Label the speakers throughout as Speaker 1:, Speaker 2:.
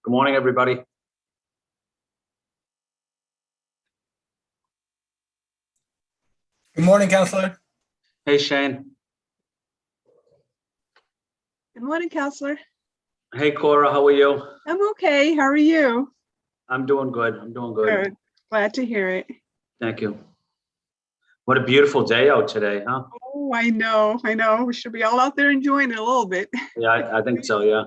Speaker 1: Good morning, everybody.
Speaker 2: Good morning, Counselor.
Speaker 1: Hey, Shane.
Speaker 3: Good morning, Counselor.
Speaker 1: Hey, Cora, how are you?
Speaker 3: I'm okay. How are you?
Speaker 1: I'm doing good. I'm doing good.
Speaker 3: Good. Glad to hear it.
Speaker 1: Thank you. What a beautiful day out today, huh?
Speaker 3: Oh, I know. I know. We should be all out there enjoying it a little bit.
Speaker 1: Yeah, I think so, yeah.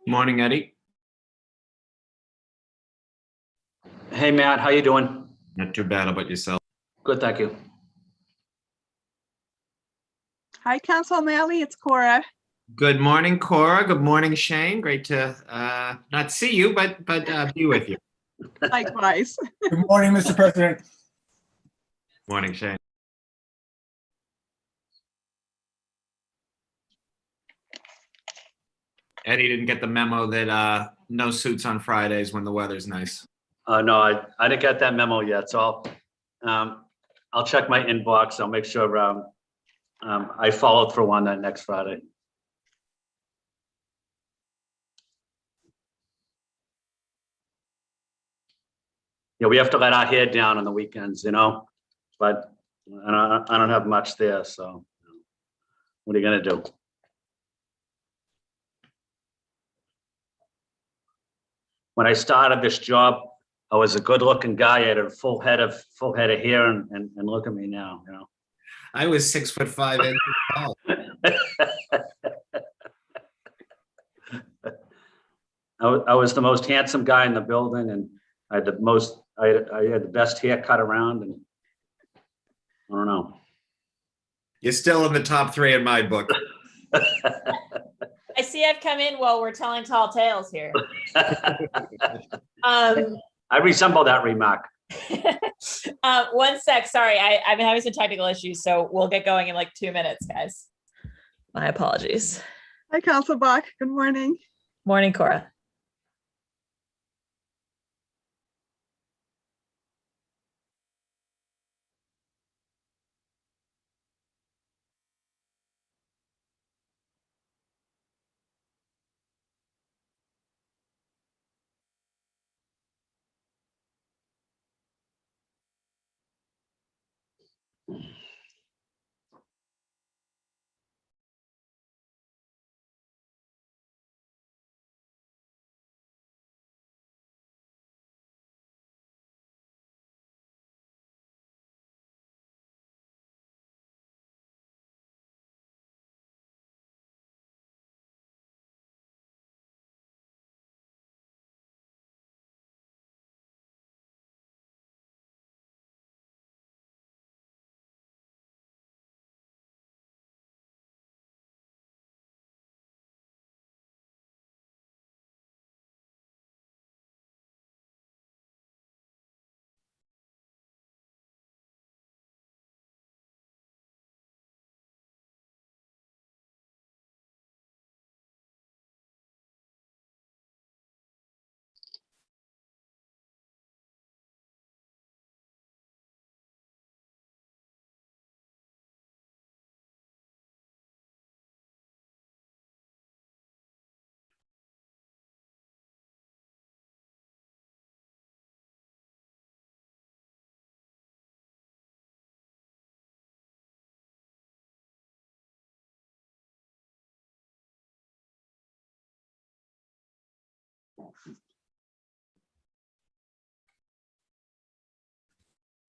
Speaker 4: Morning, Eddie.
Speaker 1: Hey, Matt, how you doing?
Speaker 4: Not too bad. How about yourself?
Speaker 1: Good, thank you.
Speaker 3: Hi, Council O'Malley. It's Cora.
Speaker 4: Good morning, Cora. Good morning, Shane. Great to not see you, but be with you.
Speaker 3: Likewise.
Speaker 2: Good morning, Mr. President.
Speaker 4: Morning, Shane. Eddie didn't get the memo that no suits on Fridays when the weather's nice.
Speaker 1: No, I didn't get that memo yet, so I'll check my inbox. I'll make sure I follow through on that next Friday. Yeah, we have to let our hair down on the weekends, you know, but I don't have much there, so what are you gonna do? When I started this job, I was a good-looking guy. I had a full head of hair, and look at me now, you know.
Speaker 4: I was 6'5" tall.
Speaker 1: I was the most handsome guy in the building, and I had the best haircut around, and I don't know.
Speaker 4: You're still in the top 3 in my book.
Speaker 5: I see I've come in while we're telling tall tales here.
Speaker 1: I resemble that remark.
Speaker 5: 1 sec, sorry, I've been having some technical issues, so we'll get going in like 2 minutes, guys. My apologies.
Speaker 3: Hi, Council Bach. Good morning.
Speaker 5: Morning, Cora.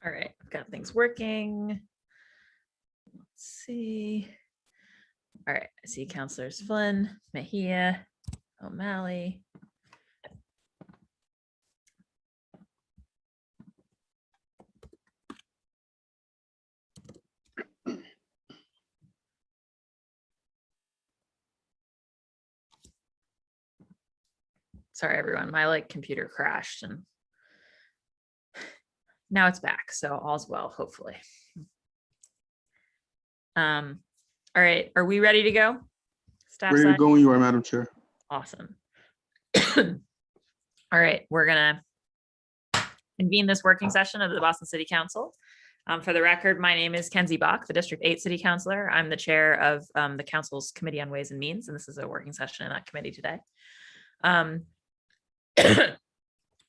Speaker 5: All right, I've got things working. Let's see. All right, I see Councilors Flynn, Mejia, O'Malley. Sorry, everyone, my computer crashed and now it's back, so all's well, hopefully. All right, are we ready to go? Staff
Speaker 6: Ready to
Speaker 5: side?
Speaker 6: go when you are, Madam Chair.
Speaker 5: Awesome. All right, we're gonna convene this working session of the Boston City Council. For the record, my name is Kenzie Bach, the District 8 City Councilor. I'm the chair of the Council's Committee on Ways and Means, and this is a working session in that committee today.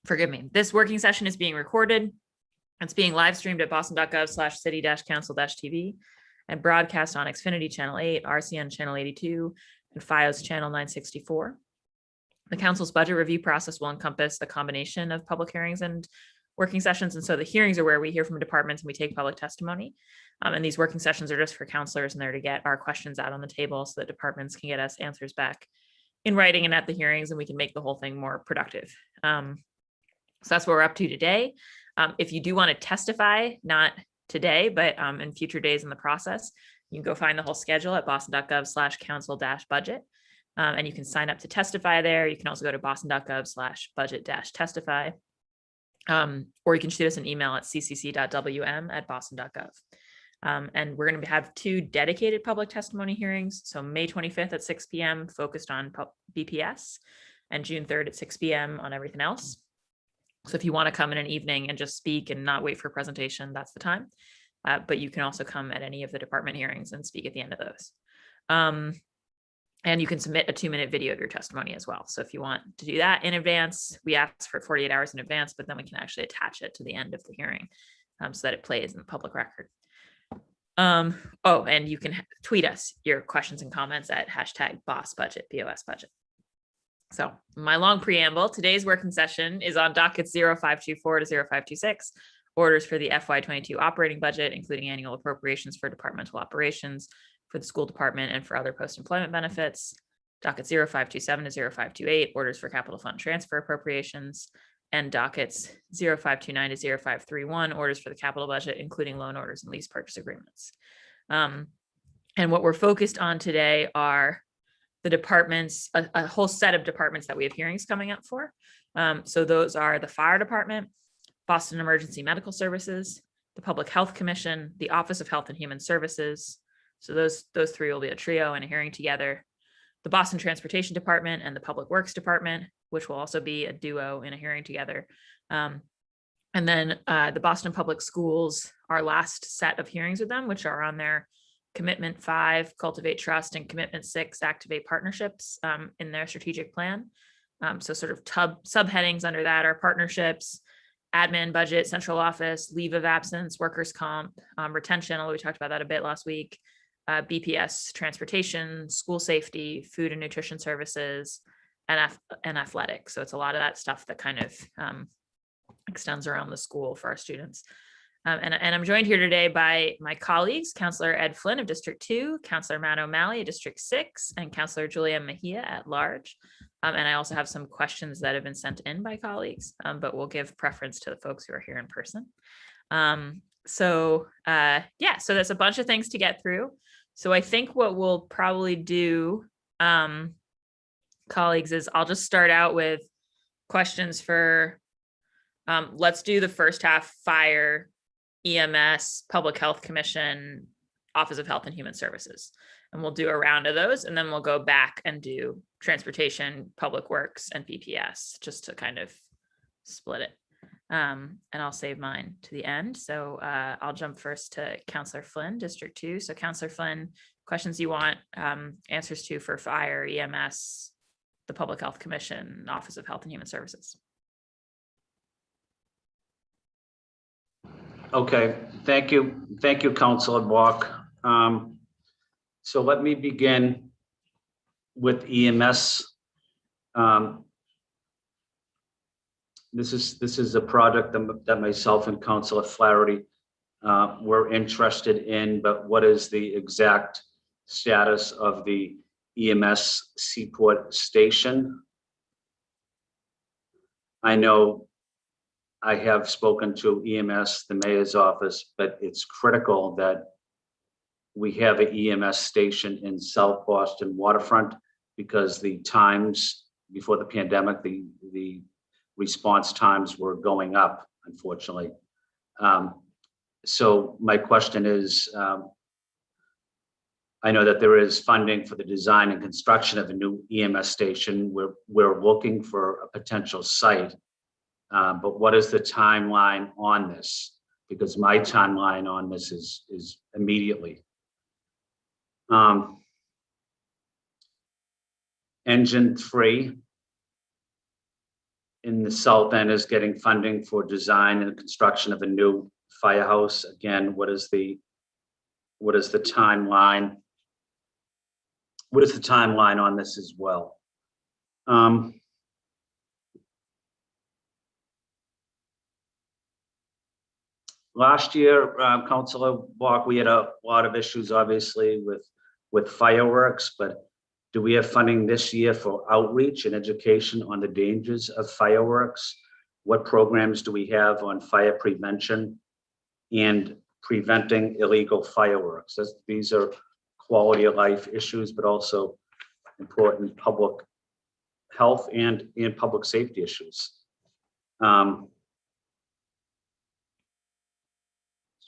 Speaker 5: Forgive me. This working session is being recorded. It's being live streamed at boston.gov/city-council-tv and broadcast on Xfinity Channel 8, RCN Channel 82, and FiOS Channel 964. The council's budget review process will encompass the combination of public hearings and working sessions. And so the hearings are where we hear from departments and we take public testimony. And these working sessions are just for counselors and they're to get our questions out on the table so that departments can get us answers back in writing and at the hearings, and we can make the whole thing more productive. So that's what we're up to today. If you do want to testify, not today, but in future days in the process, you can go find the whole schedule at boston.gov/council-budget. And you can sign up to testify there. You can also go to boston.gov/budget-testify. Or you can shoot us an email at ccc.wm@boston.gov. And we're going to have 2 dedicated public testimony hearings. So May 25th at 6 p.m. focused on BPS, and June 3rd at 6 p.m. on everything else. So if you want to come in an evening and just speak and not wait for a presentation, that's the time. But you can also come at any of the department hearings and speak at the end of those. And you can submit a 2-minute video of your testimony as well. So if you want to do that in advance, we ask for 48 hours in advance, but then we can actually attach it to the end of the hearing so that it plays in the public record. Oh, and you can tweet us your questions and comments at #BOSSBudget, BOS budget. So my long preamble, today's working session is on dockets 0524 to 0526, orders for the FY22 operating budget, including annual appropriations for departmental operations, for the school department, and for other post-employment benefits. Docket 0527 to 0528, orders for capital fund transfer appropriations, and dockets 0529 to 0531, orders for the capital budget, including loan orders and lease purchase agreements. And what we're focused on today are the departments, a whole set of departments that we have hearings coming up for. So those are the Fire Department, Boston Emergency Medical Services, the Public Health Commission, the Office of Health and Human Services. So those 3 will be a trio and a hearing together. The Boston Transportation Department and the Public Works Department, which will also be a duo in a hearing together. And then the Boston Public Schools, our last set of hearings with them, which are on their Commitment 5, Cultivate Trust, and Commitment 6, Activate Partnerships in their strategic plan. So sort of subheadings under that are partnerships, admin, budget, central office, leave of absence, workers' comp, retention, although we talked about that a bit last week, BPS, transportation, school safety, food and nutrition services, and athletics. So it's a lot of that stuff that kind of extends around the school for our students. And I'm joined here today by my colleagues, Councillor Ed Flynn of District 2, Councillor Matt O'Malley of District 6, and Councillor Julia Mejia at large. And I also have some questions that have been sent in by colleagues, but we'll give preference to the folks who are here in person. So there's a bunch of things to get through. So I think what we'll probably do, colleagues, is I'll just start out with questions for, let's do the first half: fire, EMS, Public Health Commission, Office of Health and Human Services. And we'll do a round of those, and then we'll go back and do transportation, Public Works, and BPS, just to kind of split it. And I'll save mine to the end. So I'll jump first to Councillor Flynn, District 2. So Councillor Flynn, questions you want answers to for fire, EMS, the Public Health Commission, Office of Health and Human Services.
Speaker 1: Okay, thank you, Councilor Bach. So let me begin with EMS. this is a project that myself and Councilor Flaherty were interested in, but what is the exact status of the EMS Seaport Station? I know I have spoken to EMS, the mayor's office, but it's critical that we have an EMS station in South Boston waterfront, because the times before the pandemic, the response times were going up, unfortunately. So my question is, I know that there is funding for the design and construction of a new EMS station. We're looking for a potential site, but what is the timeline on this? Because my timeline on this is immediately. Engine 3 in the south end is getting funding for design and construction of a new firehouse. Again, what is the timeline? What is the timeline on this as well? Last year, Councilor Block, we had a lot of issues, obviously, with fireworks, but do we have funding this year for outreach and education on the dangers of fireworks? What programs do we have on fire prevention and preventing illegal fireworks? These are quality of life issues, but also important public health and public safety issues. Let's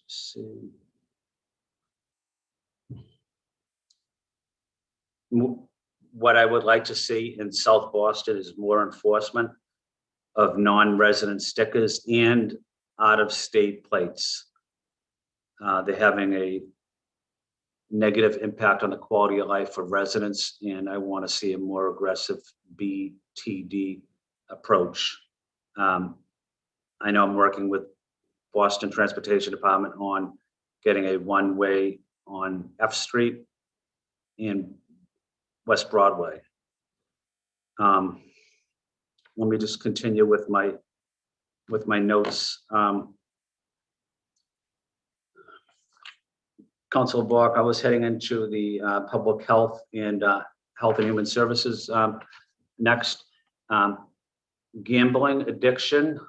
Speaker 1: see. What I would like to see in South Boston is more enforcement of non-resident stickers and out-of-state plates. They're having a negative impact on the quality of life for residents, and I want to see a more aggressive BTD approach. I know I'm working with Boston Transportation Department on getting a one-way on F Street and West Broadway. Let me just continue with my notes. Councilor Block, I was heading into the public health and health and human services next. Gambling addiction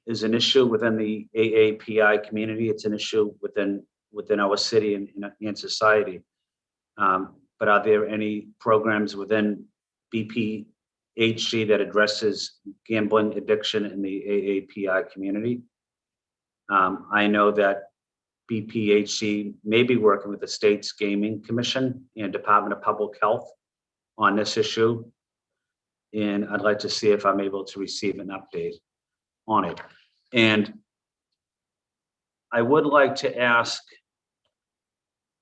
Speaker 1: is an issue within the AAPI community. It's an issue within our city and society. But are there any programs within BPHC that addresses gambling addiction in the AAPI community? I know that BPHC may be working with the state's Gaming Commission and Department of Public Health on this issue. And I'd like to see if I'm able to receive an update on it. And I would like to ask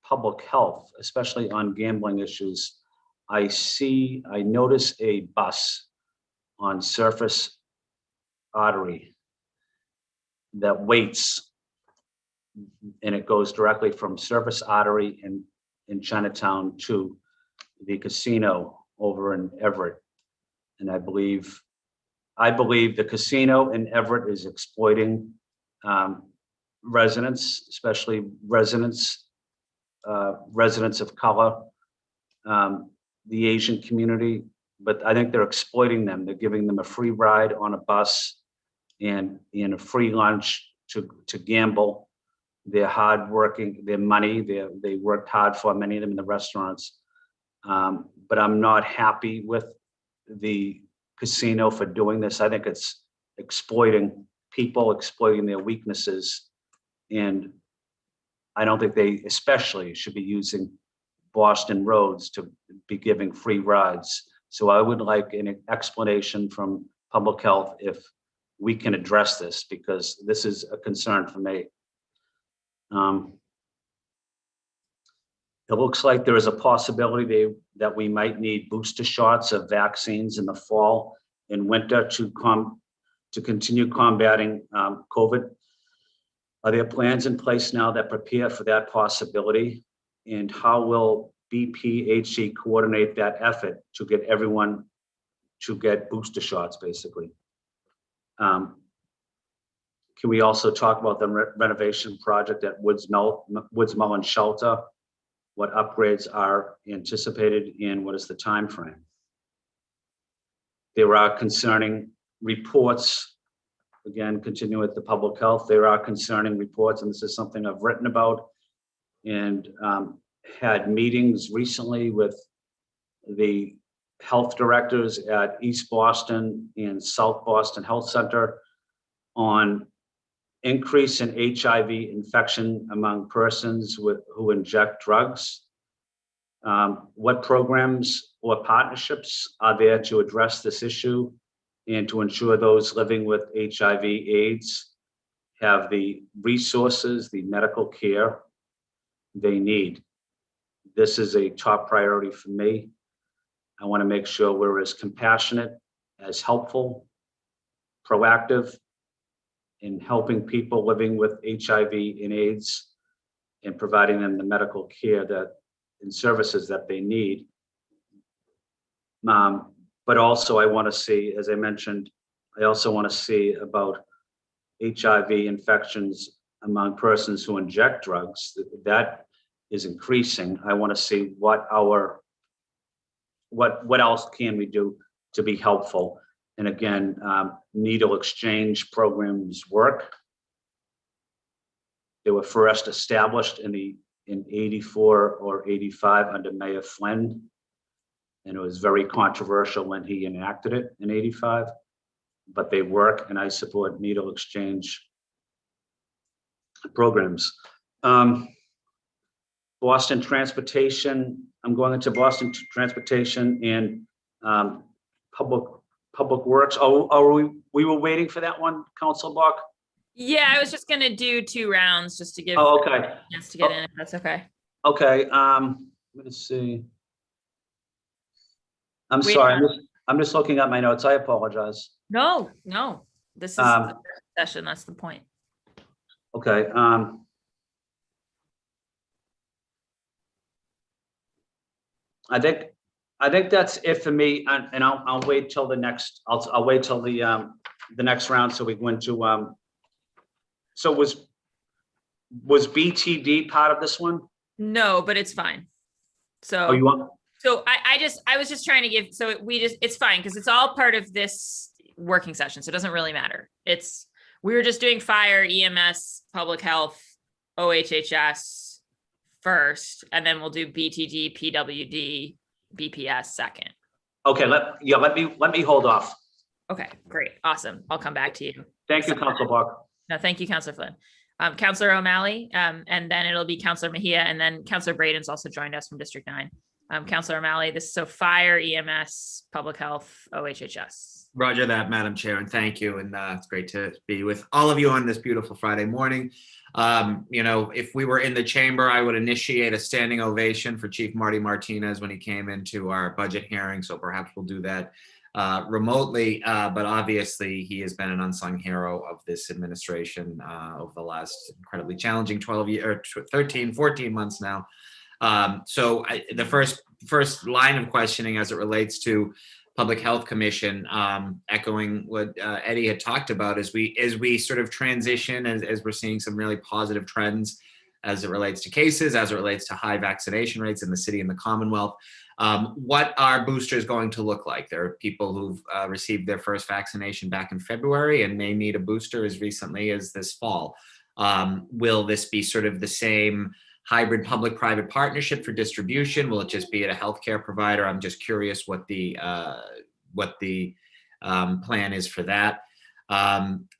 Speaker 1: public health, especially on gambling issues. I notice a bus on Surface Artery that waits, and it goes directly from Surface Artery in Chinatown to the casino over in Everett. And I believe the casino in Everett is exploiting residents, especially residents of color, the Asian community, but I think they're exploiting them. They're giving them a free ride on a bus and a free lunch to gamble. They're hardworking, their money, they worked hard for, many of them in the restaurants. But I'm not happy with the casino for doing this. I think it's exploiting people, exploiting their weaknesses. And I don't think they especially should be using Boston roads to be giving free rides. So I would like an explanation from public health if we can address this, because this is a concern for me. It looks like there is a possibility that we might need booster shots of vaccines in the fall and winter to continue combating COVID. Are there plans in place now that prepare for that possibility? And how will BPHC coordinate that effort to get everyone to get booster shots, basically? Can we also talk about the renovation project at Woods Mullen Shelter? What upgrades are anticipated and what is the time frame? There are concerning reports. Again, continue with the public health. There are concerning reports, and this is something I've written about and had meetings recently with the health directors at East Boston and South Boston Health Center on increase in HIV infection among persons who inject drugs. What programs or partnerships are there to address this issue and to ensure those living with HIV/AIDS have the resources, the medical care they need? This is a top priority for me. I want to make sure we're as compassionate, as helpful, proactive in helping people living with HIV and AIDS and providing them the medical care and services that they need. But also I want to see, as I mentioned, I also want to see about HIV infections among persons who inject drugs. That is increasing. I want to see what else can we do to be helpful. And again, needle exchange programs work. They were first established in 84 or 85 under Mayor Flynn. And it was very controversial when he enacted it in 85, but they work, and I support needle exchange programs. Boston Transportation, I'm going into Boston Transportation and Public Works. Oh, we were waiting for that one, Council Block?
Speaker 5: Yeah, I was just gonna do 2 rounds just to give
Speaker 1: Oh, okay.
Speaker 5: a chance to get in, if that's okay.
Speaker 1: Okay, let's see. I'm
Speaker 5: Wait,
Speaker 1: sorry, I'm just looking at my notes. I apologize.
Speaker 5: No, this is the first session, that's the point.
Speaker 1: Okay, I think that's it for me, and I'll wait till the next. I'll wait till the next round so we go into. So was BTD part of this one?
Speaker 5: No, but it's fine. So.
Speaker 1: Oh, you want?
Speaker 5: So I was just trying to give, so it's fine because it's all part of this working session. So it doesn't really matter. We were just doing fire, EMS, public health, OHHS first, and then we'll do BTD, PWD, BPS second.
Speaker 1: Okay, let me hold off.
Speaker 5: Okay, great. Awesome. I'll come back to you.
Speaker 1: Thank you, Council Block.
Speaker 5: No, thank you, Councilor Flynn. Councilor O'Malley, and then it'll be Councilor Mejia, and then Councilor Braden's also joined us from District 9. Councilor O'Malley, this is so fire, EMS, public health, OHHS.
Speaker 4: Roger that, Madam Chair, and thank you. And it's great to be with all of you on this beautiful Friday morning. If we were in the chamber, I would initiate a standing ovation for Chief Marty Martinez when he came into our budget hearing. So perhaps we'll do that remotely. But obviously, he has been an unsung hero of this administration over the last incredibly challenging 13, 14 months now. So the first line of questioning as it relates to Public Health Commission, echoing what Eddie had talked about, as we sort of transition, as we're seeing some really positive trends as it relates to cases, as it relates to high vaccination rates in the city and the Commonwealth. What are boosters going to look like? There are people who've received their first vaccination back in February and may need a booster as recently as this fall. Will this be sort of the same hybrid public-private partnership for distribution? Will it just be at a healthcare provider? I'm just curious what the plan is for that.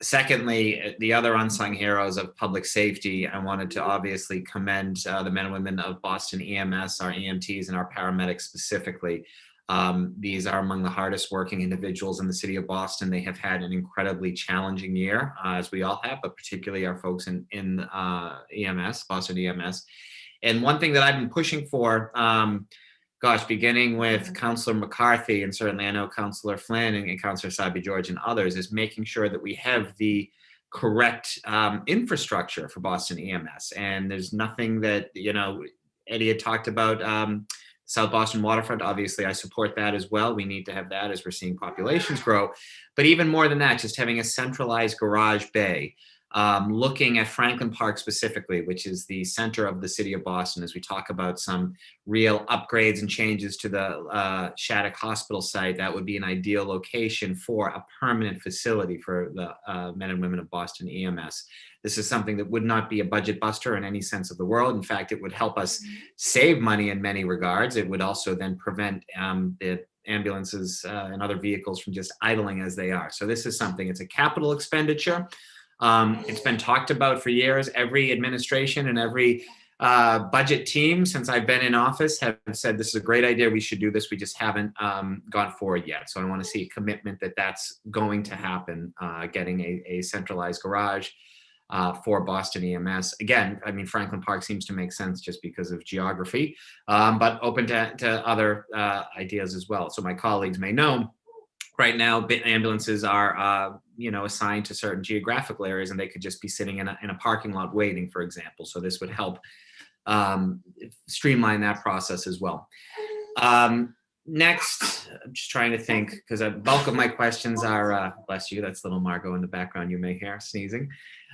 Speaker 4: Secondly, the other unsung heroes of public safety, I wanted to obviously commend the men and women of Boston EMS, our EMTs and our paramedics specifically. These are among the hardest working individuals in the city of Boston. They have had an incredibly challenging year, as we all have, but particularly our folks in EMS, Boston EMS. And one thing that I've been pushing for, beginning with Councillor McCarthy, and certainly I know Councillor Flynn and Councillor Sabi George and others, is making sure that we have the correct infrastructure for Boston EMS. And there's nothing that, Eddie had talked about South Boston waterfront, obviously I support that as well. We need to have that as we're seeing populations grow. But even more than that, just having a centralized garage bay, looking at Franklin Park specifically, which is the center of the city of Boston, as we talk about some real upgrades and changes to the Shattuck Hospital site, that would be an ideal location for a permanent facility for the men and women of Boston EMS. This is something that would not be a budget buster in any sense of the world. In fact, it would help us save money in many regards. It would also then prevent the ambulances and other vehicles from just idling as they are. So this is something, it's a capital expenditure. It's been talked about for years. Every administration and every budget team since I've been in office have said this is a great idea, we should do this. We just haven't gone forward yet. So I want to see a commitment that that's going to happen, getting a centralized garage for Boston EMS. Again, I mean, Franklin Park seems to make sense just because of geography, but open to other ideas as well. So my colleagues may know, right now, ambulances are, assigned to certain geographical areas, and they could just be sitting in a parking lot waiting, for example. So this would help streamline that process as well. Next, I'm just trying to think, because a bulk of my questions are, bless you, that's little Margot in the background you may hear sneezing,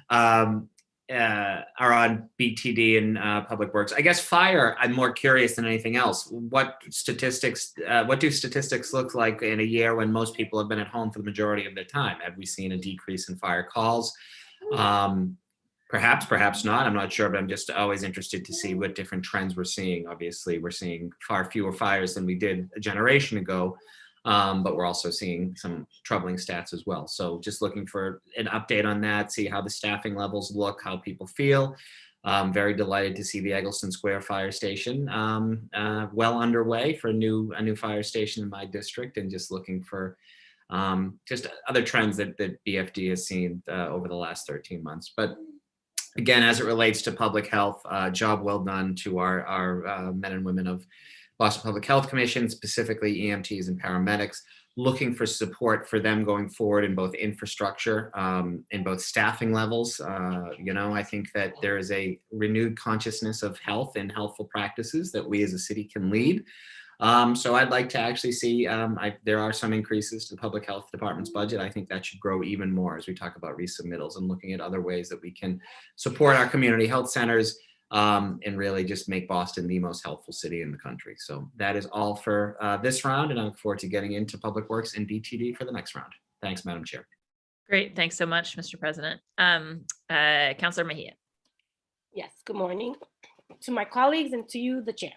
Speaker 4: are on BTD and Public Works. I guess fire, I'm more curious than anything else. What do statistics look like in a year when most people have been at home for the majority of their time? Have we seen a decrease in fire calls? Perhaps not. I'm not sure, but I'm just always interested to see what different trends we're seeing. Obviously, we're seeing far fewer fires than we did a generation ago, but we're also seeing some troubling stats as well. So just looking for an update on that, see how the staffing levels look, how people feel. Very delighted to see the Eggleston Square Fire Station well underway for a new fire station in my district, and just looking for just other trends that BFD has seen over the last 13 months. But again, as it relates to public health, job well done to our men and women of Boston Public Health Commission, specifically EMTs and paramedics, looking for support for them going forward in both infrastructure, in both staffing levels. I think that there is a renewed consciousness of health and healthful practices that we as a city can lead. So I'd like to actually see, there are some increases to the public health department's budget. I think that should grow even more as we talk about resubmittals and looking at other ways that we can support our community health centers and really just make Boston the most healthful city in the country. So that is all for this round, and I look forward to getting into Public Works and BTD for the next round. Thanks, Madam Chair.
Speaker 5: Great. Thanks so much, Mr. President. Councilor Mejia.
Speaker 6: Yes, good morning to my colleagues and to you, the chair.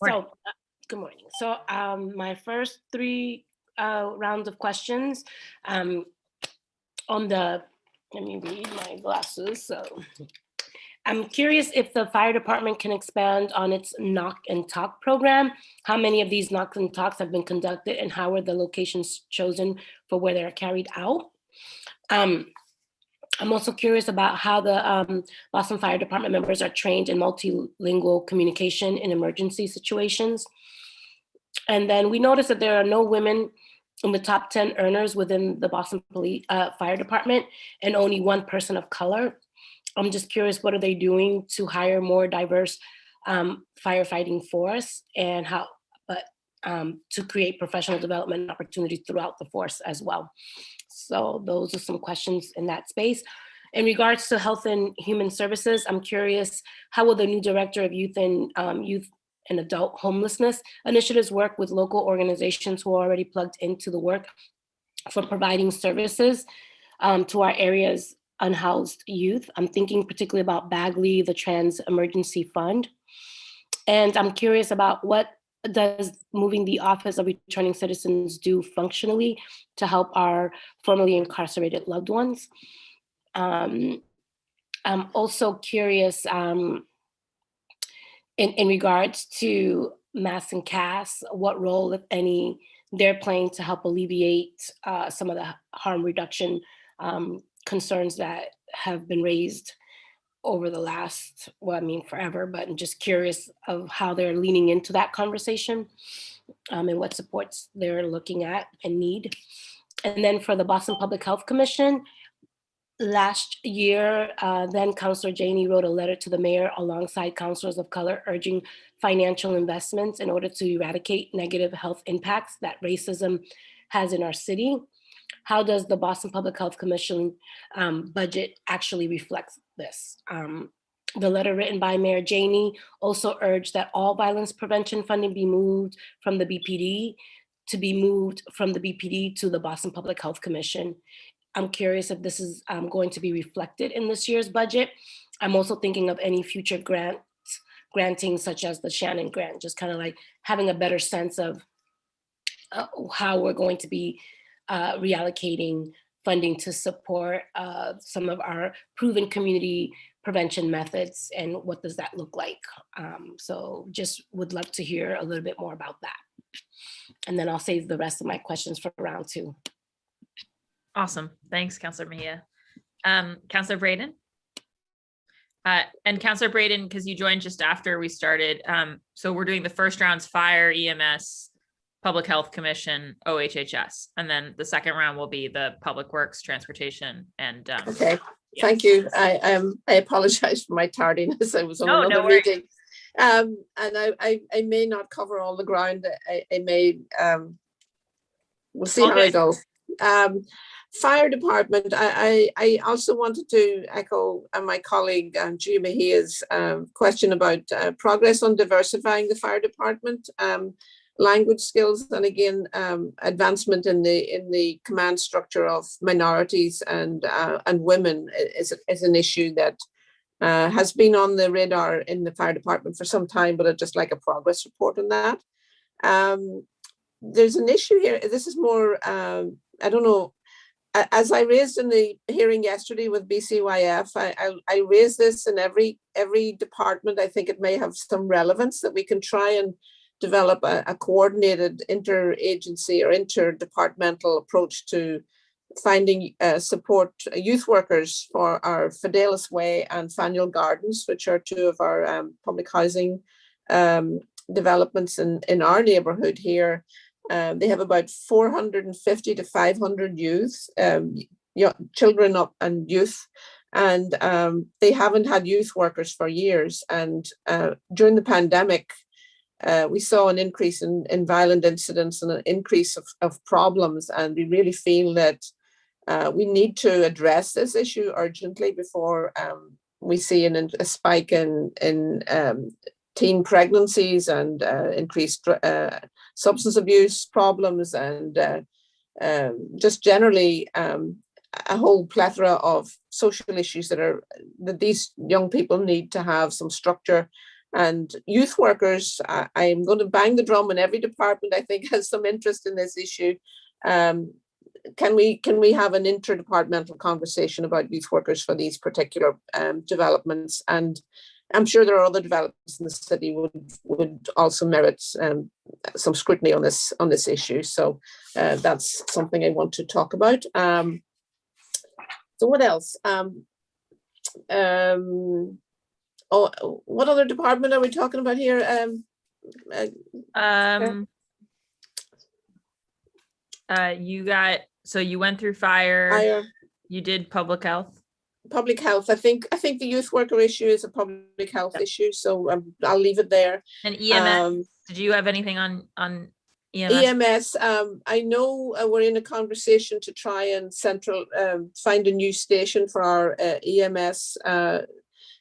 Speaker 5: Morning.
Speaker 6: So, good morning. So my first three rounds of questions on the, let me read my glasses. So I'm curious if the fire department can expand on its knock and talk program. How many of these knocks and talks have been conducted, and how are the locations chosen for where they're carried out? I'm also curious about how the Boston Fire Department members are trained in multilingual communication in emergency situations. And then we noticed that there are no women in the top 10 earners within the Boston Fire Department, and only one person of color. I'm just curious, what are they doing to hire more diverse firefighting force, and how, to create professional development opportunities throughout the force as well. So those are some questions in that space. In regards to health and human services, I'm curious, how will the new director of youth and adult homelessness initiatives work with local organizations who are already plugged into the work for providing services to our area's unhoused youth? I'm thinking particularly about Bagley, the Trans Emergency Fund. And I'm curious about what does moving the Office of Returning Citizens do functionally to help our formerly incarcerated loved ones? I'm also curious in regards to Mass and Cass, what role, if any, they're playing to help alleviate some of the harm reduction concerns that have been raised over the last, forever, but I'm just curious of how they're leaning into that conversation and what supports they're looking at and need. And then for the Boston Public Health Commission, Last year, then Councillor Janey wrote a letter to the mayor alongside councillors of color urging financial investments in order to eradicate negative health impacts that racism has in our city. How does the Boston Public Health Commission budget actually reflect this? The letter written by Mayor Janey also urged that all violence prevention funding be moved from the BPD to the Boston Public Health Commission. I'm curious if this is going to be reflected in this year's budget. I'm also thinking of any future granting, such as the Shannon grant, just kind of like having a better sense of how we're going to be reallocating funding to support some of our proven community prevention methods, and what does that look like? So just would love to hear a little bit more about that. And then I'll save the rest of my questions for round 2.
Speaker 5: Awesome. Thanks, Councillor Mejia. Councillor Braden. And Councillor Braden, because you joined just after we started. So we're doing the first round's fire, EMS, Public Health Commission, OHHS. And then the second round will be the Public Works, Transportation, and
Speaker 7: Okay,
Speaker 5: yeah.
Speaker 7: thank you. I apologize for my tardiness. I was on
Speaker 5: No,
Speaker 7: another
Speaker 5: no worries.
Speaker 7: meeting. And I may not cover all the ground. I may, we'll see
Speaker 5: All
Speaker 7: how I
Speaker 5: good.
Speaker 7: go. Fire department, I also wanted to echo my colleague Gia Mejia's question about progress on diversifying the fire department, language skills, and again, advancement in the command structure of minorities and women is an issue that has been on the radar in the fire department for some time, but I'd just like a progress report on that. There's an issue here. This is more, I don't know, as I raised in the hearing yesterday with BCYF, I raise this in every department. I think it may have some relevance that we can try and develop a coordinated interagency or interdepartmental approach to finding support youth workers for our Fidelis Way and Faneuil Gardens, which are 2 of our public housing developments in our neighbourhood here. They have about 450 to 500 youth, children up and youth, and they haven't had youth workers for years. And during the pandemic, we saw an increase in violent incidents and an increase of problems. And we really feel that we need to address this issue urgently before we see a spike in teen pregnancies and increased substance abuse problems, and just generally a whole plethora of social issues that these young people need to have some structure. And youth workers, I'm going to bang the drum in every department I think has some interest in this issue. Can we have an interdepartmental conversation about youth workers for these particular developments? And I'm sure there are other developments in the city would also merit some scrutiny on this issue. So that's something I want to talk about. So what else? What other department are we talking about here?
Speaker 5: You went through fire. You did public health.
Speaker 7: Public health. I think the youth worker issue is a public health issue, so I'll leave it there.
Speaker 5: And EMS. Did you have anything on EMS?
Speaker 7: EMS. I know we're in a conversation to try and find a new station for our EMS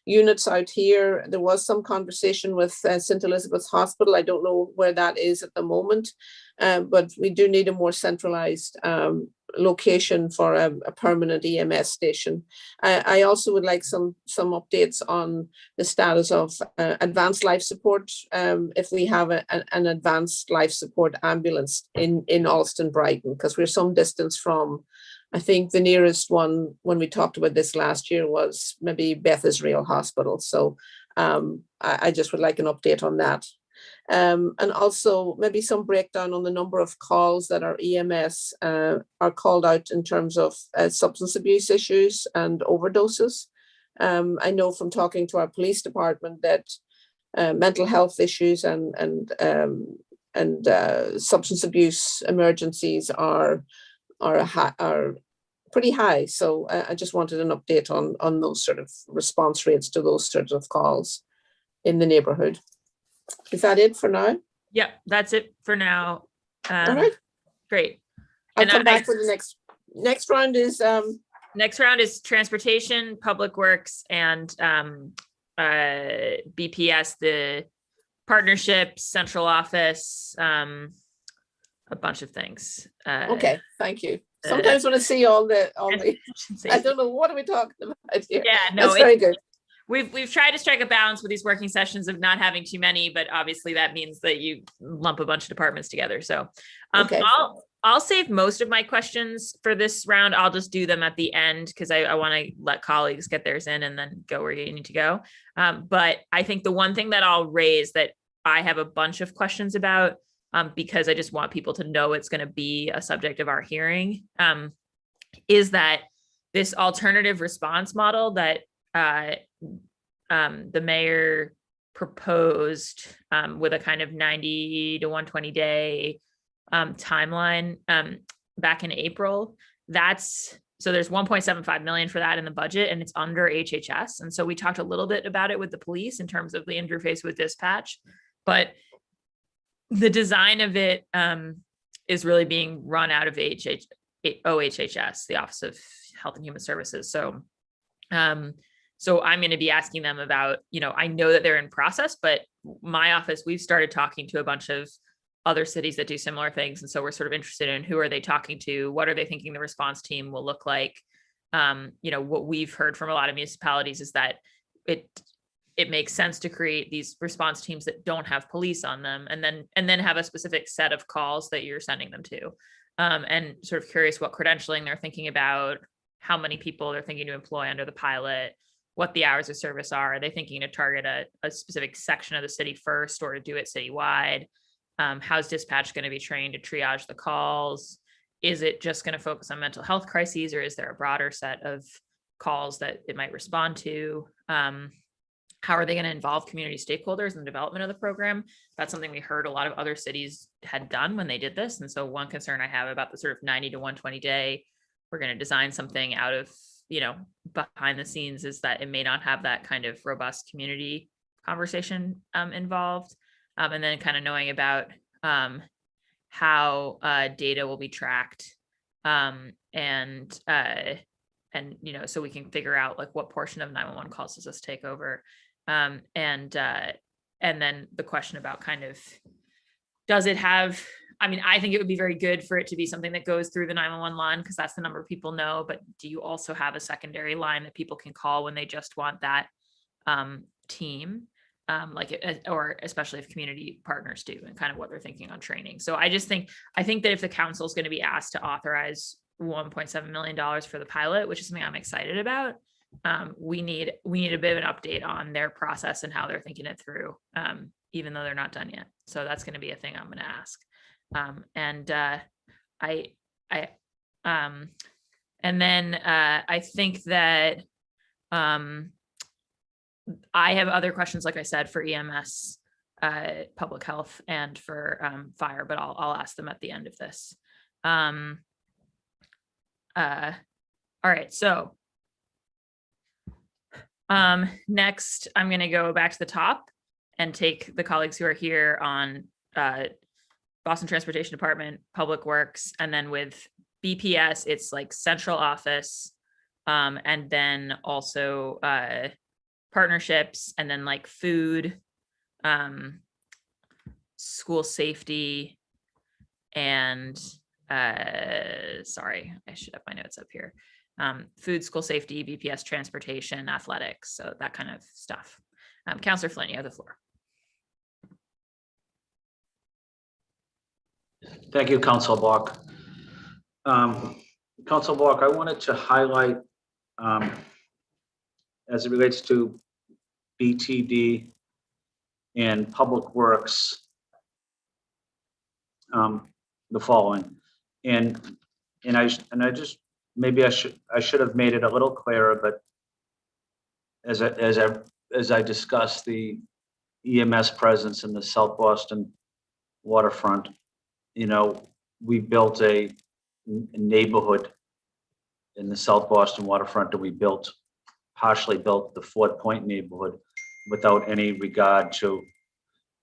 Speaker 7: units out here. There was some conversation with St. Elizabeth's Hospital. I don't know where that is at the moment, but we do need a more centralized location for a permanent EMS station. I also would like some updates on the status of advanced life support, if we have an advanced life support ambulance in Alston, Brighton, because we're some distance from, I think the nearest one when we talked about this last year was maybe Beth Israel Hospital. So I just would like an update on that. And also maybe some breakdown on the number of calls that our EMS are called out in terms of substance abuse issues and overdoses. I know from talking to our police department that mental health issues and substance abuse emergencies are pretty high. So I just wanted an update on those sort of response rates to those sorts of calls in the neighborhood. Is that it for now?
Speaker 5: Yep, that's it for now.
Speaker 7: All right.
Speaker 5: Great.
Speaker 7: I'll
Speaker 5: And
Speaker 7: come back for the next round is
Speaker 5: next round is transportation, public works, and BPS, the partnerships, central office, a bunch of things.
Speaker 7: okay. Thank you. Sometimes when I see all the I don't know, what are we talking about here?
Speaker 5: Yeah, no,
Speaker 7: that's very good.
Speaker 5: We've tried to strike a balance with these working sessions of not having too many, but obviously that means that you lump a bunch of departments together. So
Speaker 7: Okay.
Speaker 5: I'll save most of my questions for this round. I'll just do them at the end because I want to let colleagues get theirs in and then go where you need to go. But I think the one thing that I'll raise that I have a bunch of questions about, because I just want people to know it's going to be a subject of our hearing, is that this alternative response model that the mayor proposed with a kind of 90 to 120 day timeline back in April. So there's 1.75 million for that in the budget, and it's under HHS. And so we talked a little bit about it with the police in terms of the interface with dispatch, but the design of it is really being run out of OHHS, the Office of Health and Human Services. So I'm going to be asking them about, I know that they're in process, but my office, we've started talking to a bunch of other cities that do similar things. And so we're sort of interested in who are they talking to? What are they thinking the response team will look like? What we've heard from a lot of municipalities is that it makes sense to create these response teams that don't have police on them, and then have a specific set of calls that you're sending them to. And sort of curious what credentialing they're thinking about, how many people they're thinking to employ under the pilot, what the hours of service are. Are they thinking to target a specific section of the city first or to do it citywide? How's dispatch going to be trained to triage the calls? Is it just going to focus on mental health crises, or is there a broader set of calls that it might respond to? How are they going to involve community stakeholders in the development of the program? That's something we heard a lot of other cities had done when they did this. And so one concern I have about the sort of 90 to 120 day, we're going to design something out of, behind the scenes, is that it may not have that kind of robust community conversation involved. And then kind of knowing about how data will be tracked, and so we can figure out like what portion of 911 calls does this take over, and then the question about kind of, does it have, I think it would be very good for it to be something that goes through the 911 line because that's the number people know, but do you also have a secondary line that people can call when they just want that team? Or especially if community partners do, and kind of what they're thinking on training. So I think that if the council is going to be asked to authorize $1.7 million for the pilot, which is something I'm excited about, we need a bit of an update on their process and how they're thinking it through, even though they're not done yet. So that's going to be a thing I'm going to ask. And then I think that I have other questions, like I said, for EMS, public health, and for fire, but I'll ask them at the end of this. All right, so next I'm going to go back to the top and take the colleagues who are here on Boston Transportation Department, Public Works, and then with BPS, it's like central office, and then also partnerships, and then like food, school safety, and sorry, I should have my notes up here. Food, school safety, BPS, transportation, athletics, so that kind of stuff. Councillor Flynn, you have the floor.
Speaker 1: Thank you, Councilor Block. Councilor Block, I wanted to highlight, as it relates to BTD and Public Works, the following, and I just, maybe I should have made it a little clearer, but as I discussed the EMS presence in the South Boston waterfront, we built a neighborhood in the South Boston waterfront, and we partially built the Fort Point neighborhood without any regard to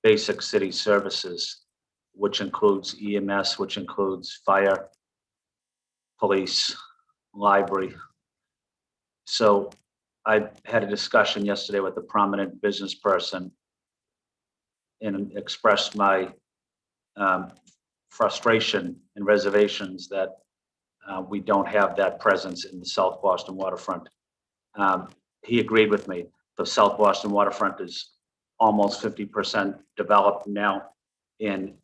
Speaker 1: basic city services, which includes EMS, which includes fire, police, library. So I had a discussion yesterday with a prominent business person and expressed my frustration and reservations that we don't have that presence in the South Boston waterfront. He agreed with me. The South Boston waterfront is almost 50% developed now, and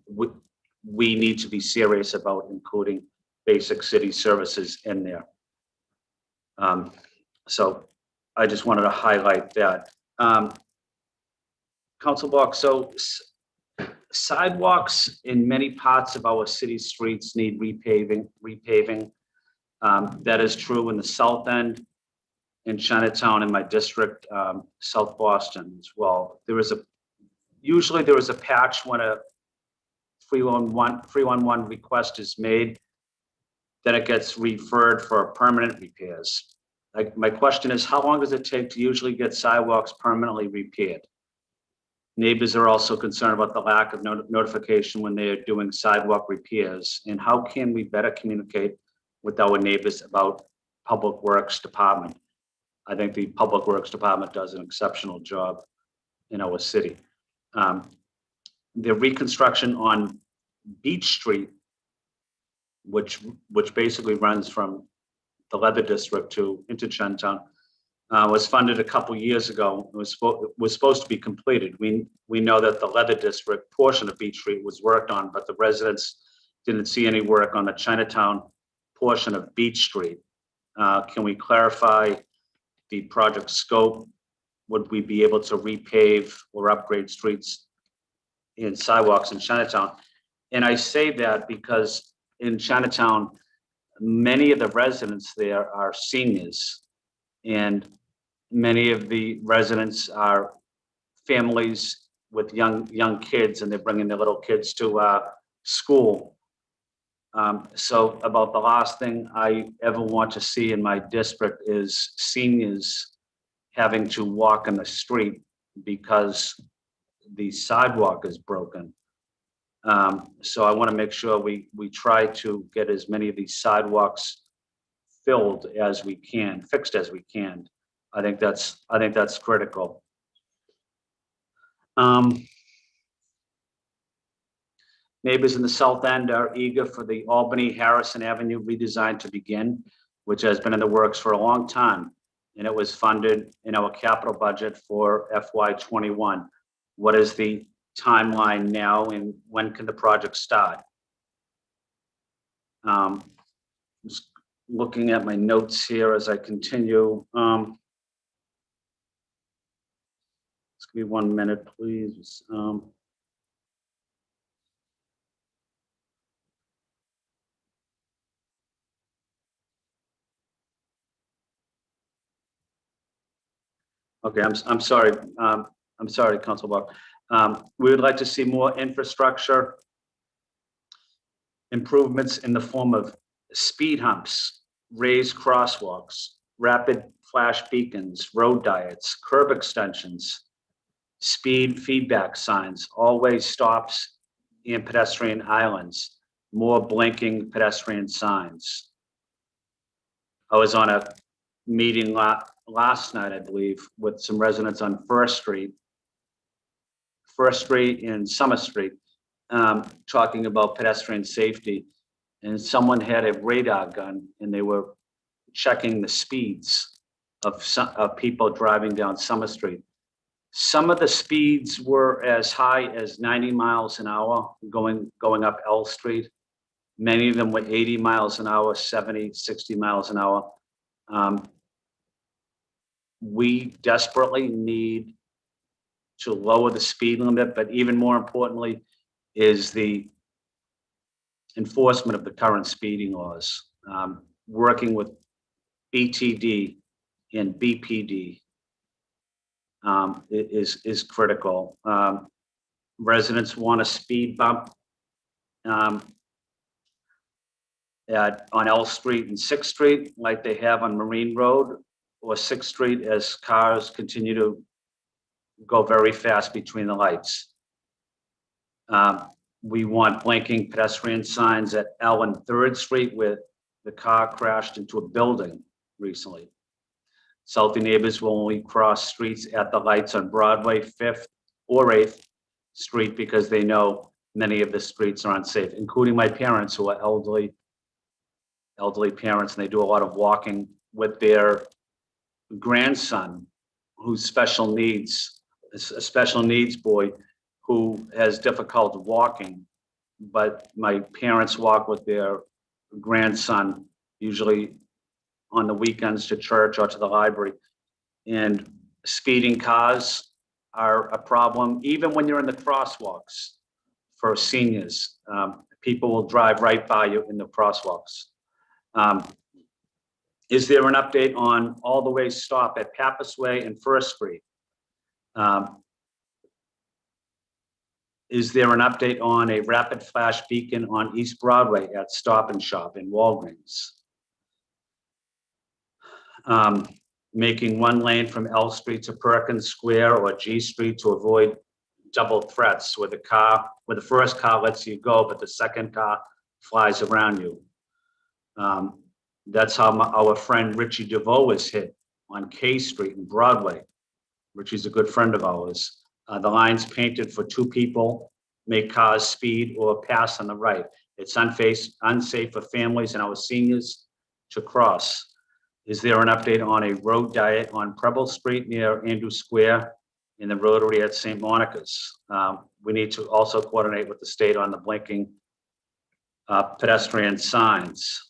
Speaker 1: we need to be serious about including basic city services in there. So I just wanted to highlight that. Council Block, so sidewalks in many parts of our city streets need repaving. That is true in the south end, in Chinatown, in my district, South Boston as well. Usually there is a patch when a 311 request is made, then it gets referred for permanent repairs. Like, my question is, how long does it take to usually get sidewalks permanently repaired? Neighbors are also concerned about the lack of notification when they are doing sidewalk repairs. And how can we better communicate with our neighbors about Public Works Department? I think the Public Works Department does an exceptional job in our city. The reconstruction on Beach Street, which basically runs from the Leather District into Chinatown, was funded a couple years ago. It was supposed to be completed. We know that the Leather District portion of Beach Street was worked on, but the residents didn't see any work on the Chinatown portion of Beach Street. Can we clarify the project scope? Would we be able to repave or upgrade streets and sidewalks in Chinatown? And I say that because in Chinatown, many of the residents there are seniors, and many of the residents are families with young kids, and they're bringing their little kids to school. So about the last thing I ever want to see in my district is seniors having to walk in the street because the sidewalk is broken. So I want to make sure we try to get as many of these sidewalks filled as we can, fixed as we can. I think that's critical. Neighbors in the south end are eager for the Albany Harrison Avenue redesign to begin, which has been in the works for a long time, and it was funded in our capital budget for FY21. What is the timeline now, and when can the project start? Just looking at my notes here as I continue. Just give me 1 minute, please. Okay, I'm sorry. I'm sorry, Council Block. We would like to see more infrastructure improvements in the form of speed humps, raised crosswalks, rapid flash beacons, road diets, curb extensions, speed feedback signs, all-way stops and pedestrian islands, more blinking pedestrian signs. I was on a meeting last night, I believe, with some residents on First Street and Summer Street, talking about pedestrian safety. And someone had a radar gun and they were checking the speeds of people driving down Summer Street. Some of the speeds were as high as 90 miles an hour going up L Street. Many of them were 80 miles an hour, 70, 60 miles an hour. We desperately need to lower the speed limit, but even more importantly is the enforcement of the current speeding laws. Working with BTD and BPD is critical. Residents want a speed bump. on L Street and 6th Street, like they have on Marine Road or 6th Street, as cars continue to go very fast between the lights. We want blinking pedestrian signs at L and 3rd Street, where the car crashed into a building recently. Salty neighbors will only cross streets at the lights on Broadway, 5th or 8th Street because they know many of the streets are unsafe, including my parents who are elderly parents, and they do a lot of walking with their grandson who's special needs, a special needs boy who has difficulty walking. But my parents walk with their grandson, usually on the weekends, to church or to the library. And speeding cars are a problem, even when you're in the crosswalks for seniors. People will drive right by you in the crosswalks. Is there an update on all the way stop at Pappas Way and 1st Street? Is there an update on a rapid flash beacon on East Broadway at Stop and Shop in Walgreens? Making one lane from L Street to Perkins Square or G Street to avoid double threats, where the first car lets you go, but the second car flies around you. That's how our friend Richie DeVoe was hit on K Street in Broadway. Richie's a good friend of ours. The lines painted for 2 people make cars speed or pass on the right. It's unsafe for families and our seniors to cross. Is there an update on a road diet on Preble Street near Andrew Square in the Rotary at St. Monica's? We need to also coordinate with the state on the blinking pedestrian signs.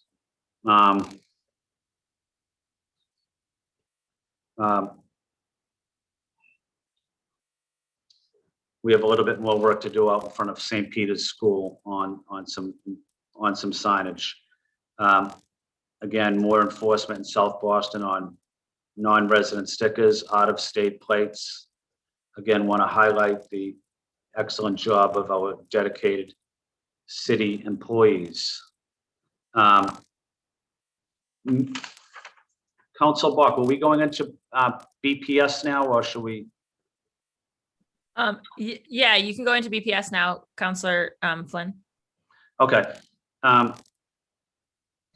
Speaker 1: We have a little bit more work to do out in front of St. Peter's School on some signage. Again, more enforcement in South Boston on non-resident stickers, out-of-state plates. Again, want to highlight the excellent job of our dedicated city employees. Council Buck, are we going into BPS now, or should we?
Speaker 5: Yeah, you can go into BPS now, Councillor Flynn.
Speaker 1: Okay.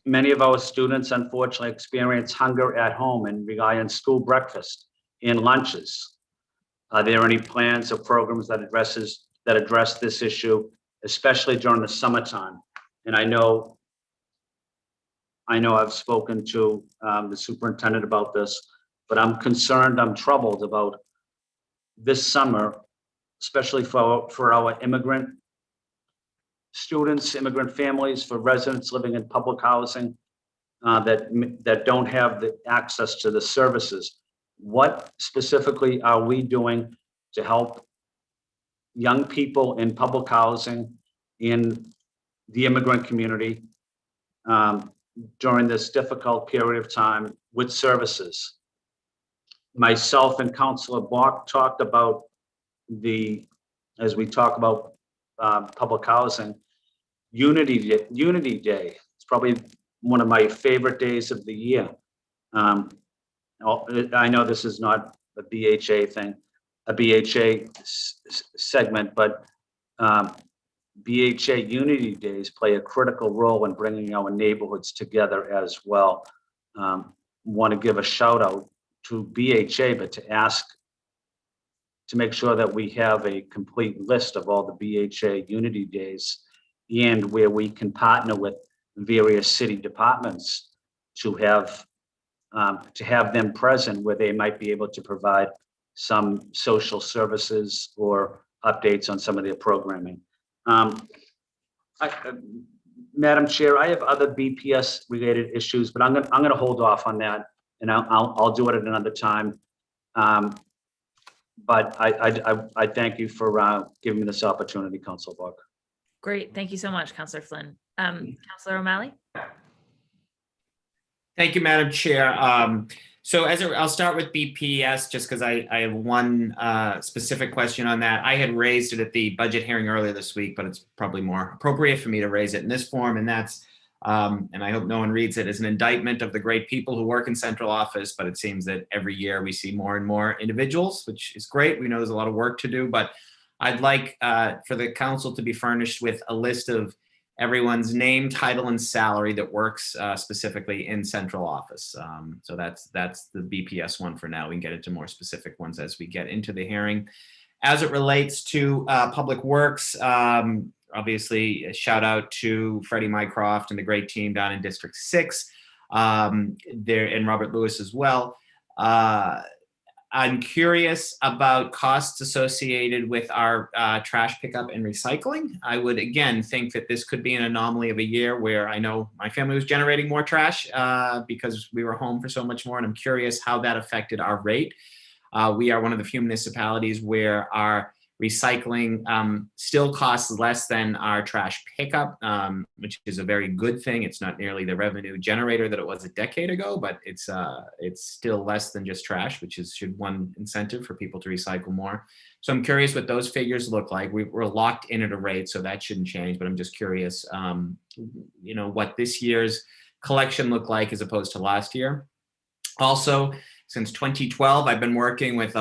Speaker 1: Many of our students unfortunately experience hunger at home and rely on school breakfast and lunches. Are there any plans or programs that address this issue, especially during the summertime? And I know I've spoken to the superintendent about this, but I'm concerned, I'm troubled about this summer, especially for our immigrant students, immigrant families, for residents living in public housing that don't have the access to the services. What specifically are we doing to help young people in public housing in the immigrant community during this difficult period of time with services? Myself and Councillor Bach talked about as we talk about public housing, Unity Day. It's probably one of my favorite days of the year. I know this is not a BHA thing, a BHA segment, but BHA Unity Days play a critical role in bringing our neighborhoods together as well. Want to give a shout out to BHA, but to ask to make sure that we have a complete list of all the BHA Unity Days, and where we can partner with various city departments to have them present, where they might be able to provide some social services or updates on some of their programming. Madam Chair, I have other BPS related issues, but I'm going to hold off on that, and I'll do it at another time. But I thank you for giving me this opportunity, Councilor Buck.
Speaker 5: Great, thank you so much, Councillor Flynn. Councillor O'Malley?
Speaker 4: Thank you, Madam Chair. So I'll start with BPS just because I have one specific question on that. I had raised it at the budget hearing earlier this week, but it's probably more appropriate for me to raise it in this form, and that's And I hope no one reads it as an indictment of the great people who work in central office, but it seems that every year we see more and more individuals, which is great. We know there's a lot of work to do, but I'd like for the council to be furnished with a list of everyone's name, title, and salary that works specifically in central office. So that's the BPS one for now. We can get into more specific ones as we get into the hearing. As it relates to Public Works, obviously a shout out to Freddie Mycroft and the great team down in District 6, there, and Robert Lewis as well. I'm curious about costs associated with our trash pickup and recycling. I would again think that this could be an anomaly of a year where I know my family was generating more trash because we were home for so much more, and I'm curious how that affected our rate. We are one of the few municipalities where our recycling still costs less than our trash pickup, which is a very good thing. It's not nearly the revenue generator that it was a decade ago, but it's still less than just trash, which should one incentive for people to recycle more. So I'm curious what those figures look like. We're locked in at a rate, so that shouldn't change, but I'm just curious, what this year's collection looked like as opposed to last year. Also, since 2012, I've been working with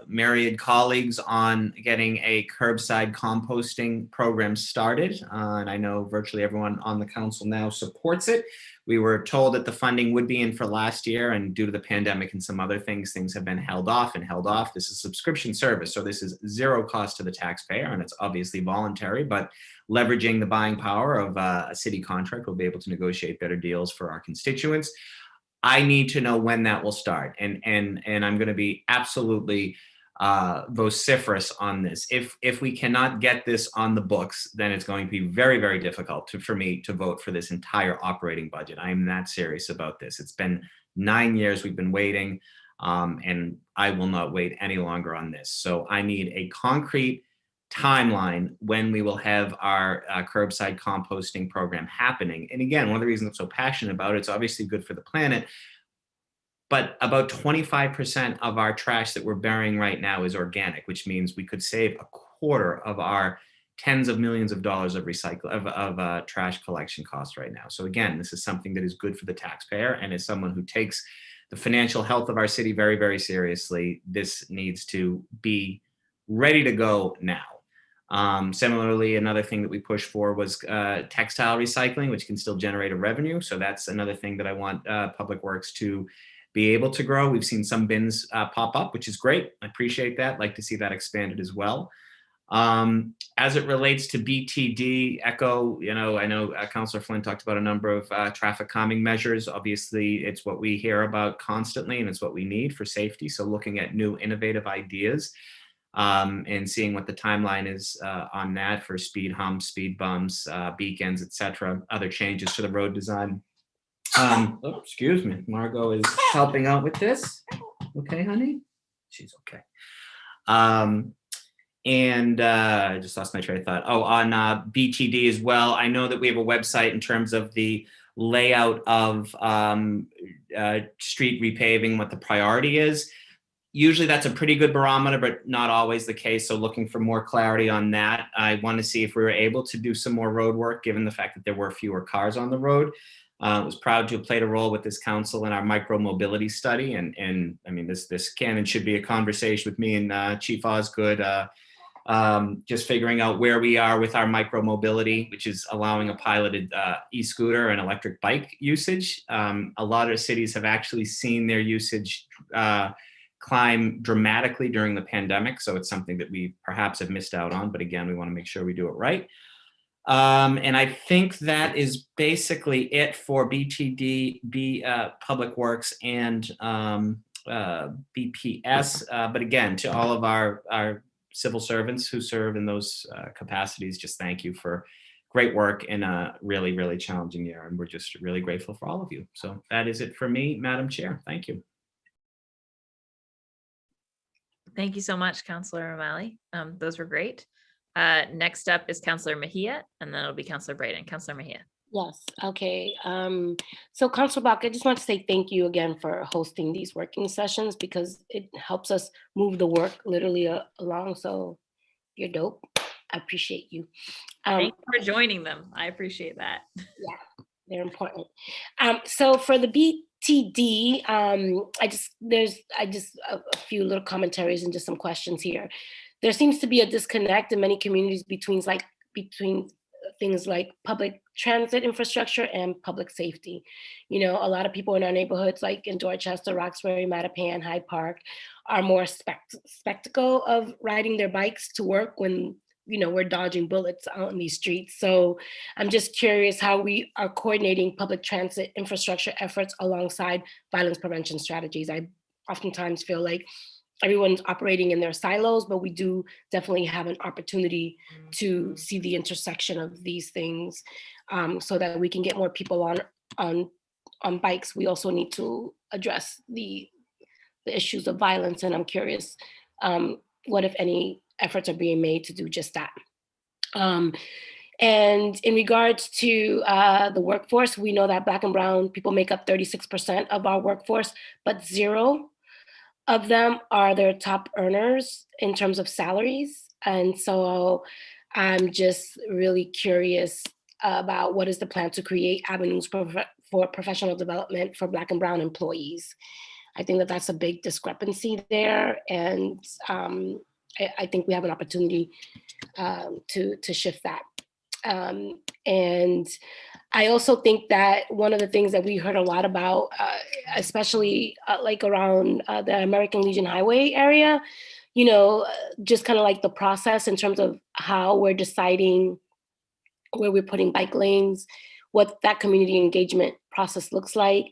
Speaker 4: myriad colleagues on getting a curbside composting program started. And I know virtually everyone on the council now supports it. We were told that the funding would be in for last year, and due to the pandemic and some other things, things have been held off and held off. This is a subscription service, so this is zero cost to the taxpayer, and it's obviously voluntary, but leveraging the buying power of a city contract, we'll be able to negotiate better deals for our constituents. I need to know when that will start, and I'm going to be absolutely vociferous on this. If we cannot get this on the books, then it's going to be very, very difficult for me to vote for this entire operating budget. I am that serious about this. It's been 9 years we've been waiting, and I will not wait any longer on this. So I need a concrete timeline when we will have our curbside composting program happening. And again, one of the reasons I'm so passionate about it, it's obviously good for the planet, but about 25% of our trash that we're burying right now is organic, which means we could save a quarter of our tens of millions of dollars of trash collection costs right now. So again, this is something that is good for the taxpayer, and as someone who takes the financial health of our city very, very seriously, this needs to be ready to go now. Similarly, another thing that we pushed for was textile recycling, which can still generate a revenue. So that's another thing that I want Public Works to be able to grow. We've seen some bins pop up, which is great. I appreciate that. Like to see that expanded as well. As it relates to BTD, ECHO, I know Councillor Flynn talked about a number of traffic calming measures. Obviously, it's what we hear about constantly, and it's what we need for safety. So looking at new innovative ideas. And seeing what the timeline is on that for speed humps, speed bumps, beacons, etc. Other changes to the road design. Excuse me, Margot is helping out with this. Okay, honey? She's okay. And I just lost my train of thought. Oh, on BTD as well. I know that we have a website in terms of the layout of street repaving, what the priority is. Usually that's a pretty good barometer, but not always the case. So looking for more clarity on that. I want to see if we were able to do some more road work, given the fact that there were fewer cars on the road. I was proud to have played a role with this council in our micro-mobility study. And I mean, this can and should be a conversation with me and Chief Osgood, just figuring out where we are with our micro-mobility, which is allowing a piloted e-scooter and electric bike usage. A lot of cities have actually seen their usage climb dramatically during the pandemic. So it's something that we perhaps have missed out on, but again, we want to make sure we do it right. And I think that is basically it for BTD, Public Works, and BPS. But again, to all of our civil servants who serve in those capacities, just thank you for great work in a really, really challenging year. And we're just really grateful for all of you. So that is it for me, Madam Chair. Thank you.
Speaker 5: Thank you so much, Councillor O'Malley. Those were great. Next up is Councillor Mejia, and then it'll be Councillor Brighton. Councillor Mejia.
Speaker 6: Yes, okay. So Councillor Bach, I just want to say thank you again for hosting these working sessions, because it helps us move the work literally along. So you're dope. I appreciate you.
Speaker 5: Thank you for joining them. I appreciate that.
Speaker 6: Yeah. They're important. So for the BTD, I just a few little commentaries and just some questions here. There seems to be a disconnect in many communities between things like public transit infrastructure and public safety. You know, a lot of people in our neighborhoods, like in Dorchester, Roxbury, Mattapan, Hyde Park, are more spectacle of riding their bikes to work when, you know, we're dodging bullets out in these streets. So I'm just curious how we are coordinating public transit infrastructure efforts alongside violence prevention strategies. I oftentimes feel like everyone's operating in their silos, but we do definitely have an opportunity to see the intersection of these things, so that we can get more people on bikes. We also need to address the issues of violence, and I'm curious what, if any, efforts are being made to do just that. And in regards to the workforce, we know that Black and Brown people make up 36% of our workforce, but 0 of them are their top earners in terms of salaries. And so I'm just really curious about what is the plan to create avenues for professional development for Black and Brown employees. I think that that's a big discrepancy there. And I think we have an opportunity to shift that. And I also think that one of the things that we heard a lot about, especially like around the American Legion Highway area, you know, just kind of like the process in terms of how we're deciding where we're putting bike lanes, what that community engagement process looks like.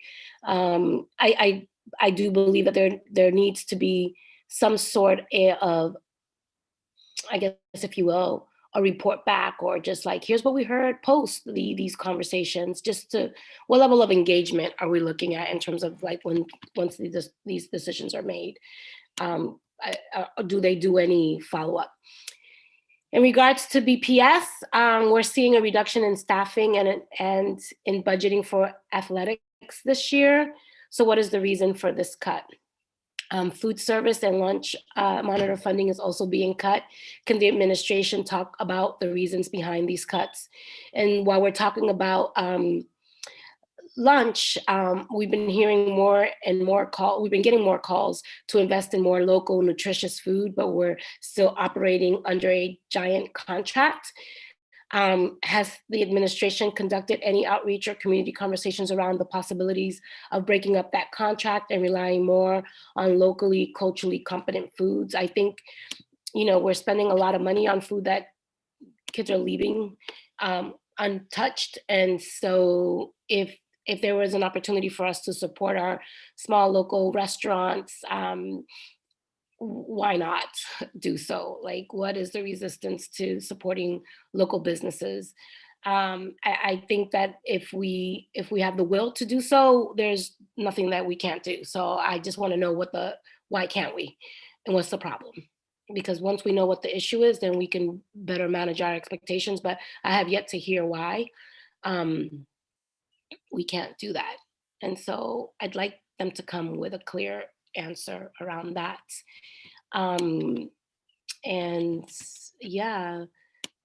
Speaker 6: I do believe that there needs to be some sort of, I guess, if you will, a report back, or just like, here's what we heard post these conversations, just to, what level of engagement are we looking at in terms of like once these decisions are made? Do they do any follow-up? In regards to BPS, we're seeing a reduction in staffing and in budgeting for athletics this year. So what is the reason for this cut? Food service and lunch monitor funding is also being cut. Can the administration talk about the reasons behind these cuts? And while we're talking about lunch, we've been hearing more and more we've been getting more calls to invest in more local nutritious food, but we're still operating under a giant contract. Has the administration conducted any outreach or community conversations around the possibilities of breaking up that contract and relying more on locally, culturally competent foods? I think, you know, we're spending a lot of money on food that kids are leaving untouched. And so if there was an opportunity for us to support our small local restaurants, why not do so? Like, what is the resistance to supporting local businesses? I think that if we have the will to do so, there's nothing that we can't do. So I just want to know why can't we? And what's the problem? Because once we know what the issue is, then we can better manage our expectations. But I have yet to hear why we can't do that. And so I'd like them to come with a clear answer around that. And yeah,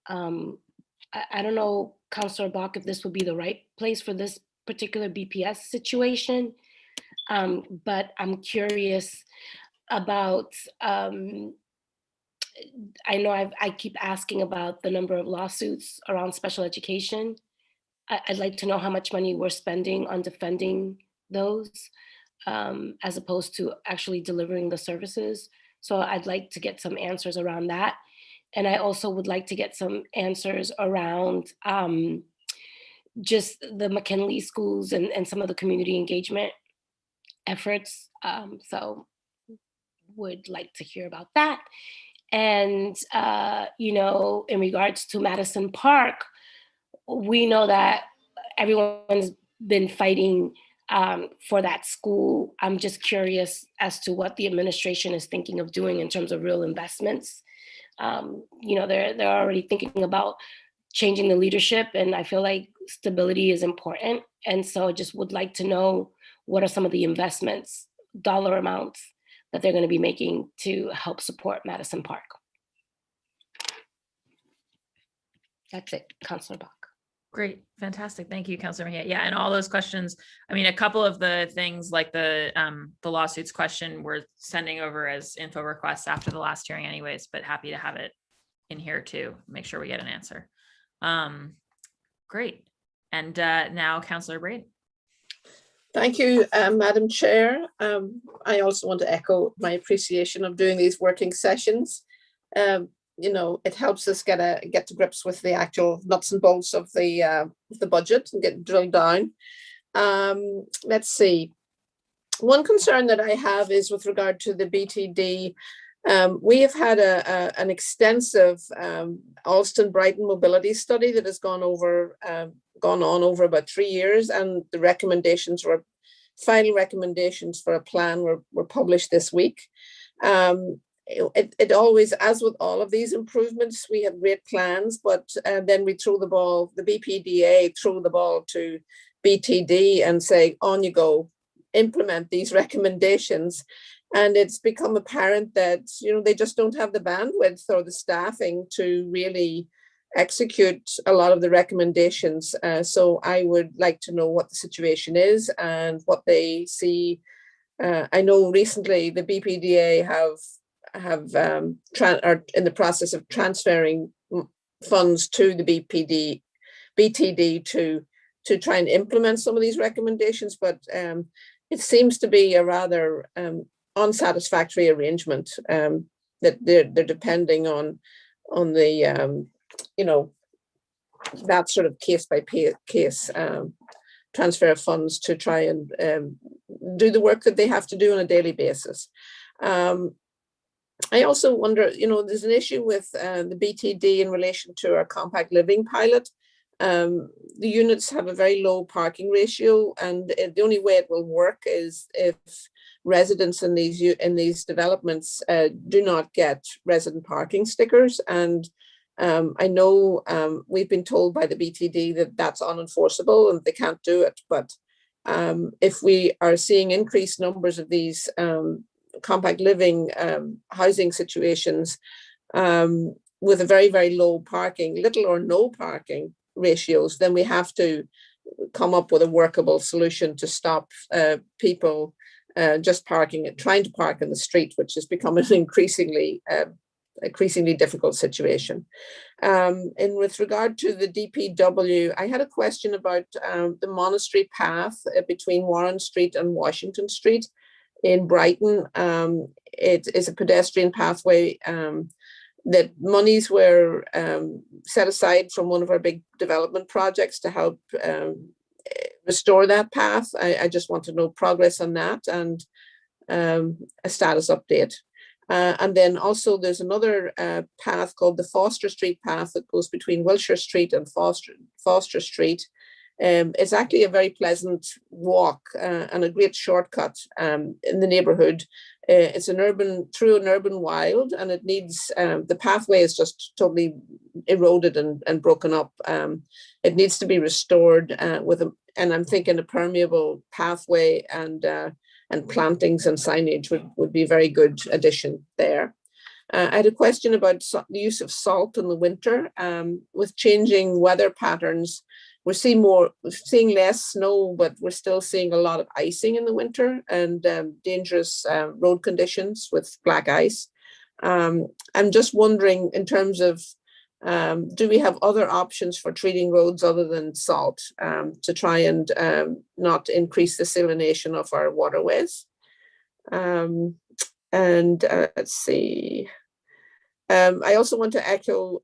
Speaker 6: I don't know, Councillor Bach, if this would be the right place for this particular BPS situation, but I'm curious about, I know I keep asking about the number of lawsuits around special education. I'd like to know how much money we're spending on defending those, as opposed to actually delivering the services. So I'd like to get some answers around that. And I also would like to get some answers around just the McKinley schools and some of the community engagement efforts. So would like to hear about that. And, you know, in regards to Madison Park, we know that everyone's been fighting for that school. I'm just curious as to what the administration is thinking of doing in terms of real investments. You know, they're already thinking about changing the leadership, and I feel like stability is important. And so I just would like to know what are some of the investments, dollar amounts, that they're going to be making to help support Madison Park. That's it, Councillor Bach.
Speaker 5: Great, fantastic. Thank you, Councilor Mejia. Yeah, and all those questions, I mean, a couple of the things like the lawsuits question, we're sending over as info requests after the last hearing anyways, but happy to have it in here too, make sure we get an answer. Great. And now Councilor Braid.
Speaker 7: Thank you, Madam Chair. I also want to echo my appreciation of doing these working sessions. You know, it helps us get to grips with the actual nuts and bolts of the budget and get drilled down. Let's see. One concern that I have is with regard to the BTD. We have had an extensive Alston Brighton mobility study that has gone on over about 3 years, and the final recommendations for a plan were published this week. It always, as with all of these improvements, we have great plans, but then we throw the ball, the BPDA throw the ball to BTD and say, on you go, implement these recommendations. And it's become apparent that, you know, they just don't have the bandwidth or the staffing to really execute a lot of the recommendations. So I would like to know what the situation is and what they see. I know recently the BPDA are in the process of transferring funds to the BTD to try and implement some of these recommendations, but it seems to be a rather unsatisfactory arrangement that they're depending on the you know, that sort of case by case transfer of funds to try and do the work that they have to do on a daily basis. I also wonder, you know, there's an issue with the BTD in relation to our compact living pilot. The units have a very low parking ratio, and the only way it will work is if residents in these developments do not get resident parking stickers. And I know we've been told by the BTD that that's unenforceable and they can't do it. But if we are seeing increased numbers of these compact living housing situations with a very, very low parking, little or no parking ratios, then we have to come up with a workable solution to stop people just trying to park in the street, which has become an increasingly difficult situation. And with regard to the DPW, I had a question about the Monastery path between Warren Street and Washington Street in Brighton. It is a pedestrian pathway that monies were set aside from one of our big development projects to help restore that path. I just want to know progress on that and a status update. And then also there's another path called the Foster Street path that goes between Wilshire Street and Foster Street. It's actually a very pleasant walk and a great shortcut in the neighborhood. It's through an urban wild, and it needs, the pathway is just totally eroded and broken up. It needs to be restored and I'm thinking a permeable pathway and plantings and signage would be a very good addition there. I had a question about the use of salt in the winter. With changing weather patterns, we're seeing less snow, but we're still seeing a lot of icing in the winter and dangerous road conditions with black ice. I'm just wondering, in terms of, do we have other options for treating roads other than salt to try and not increase the salination of our waterways? Let's see. I also want to echo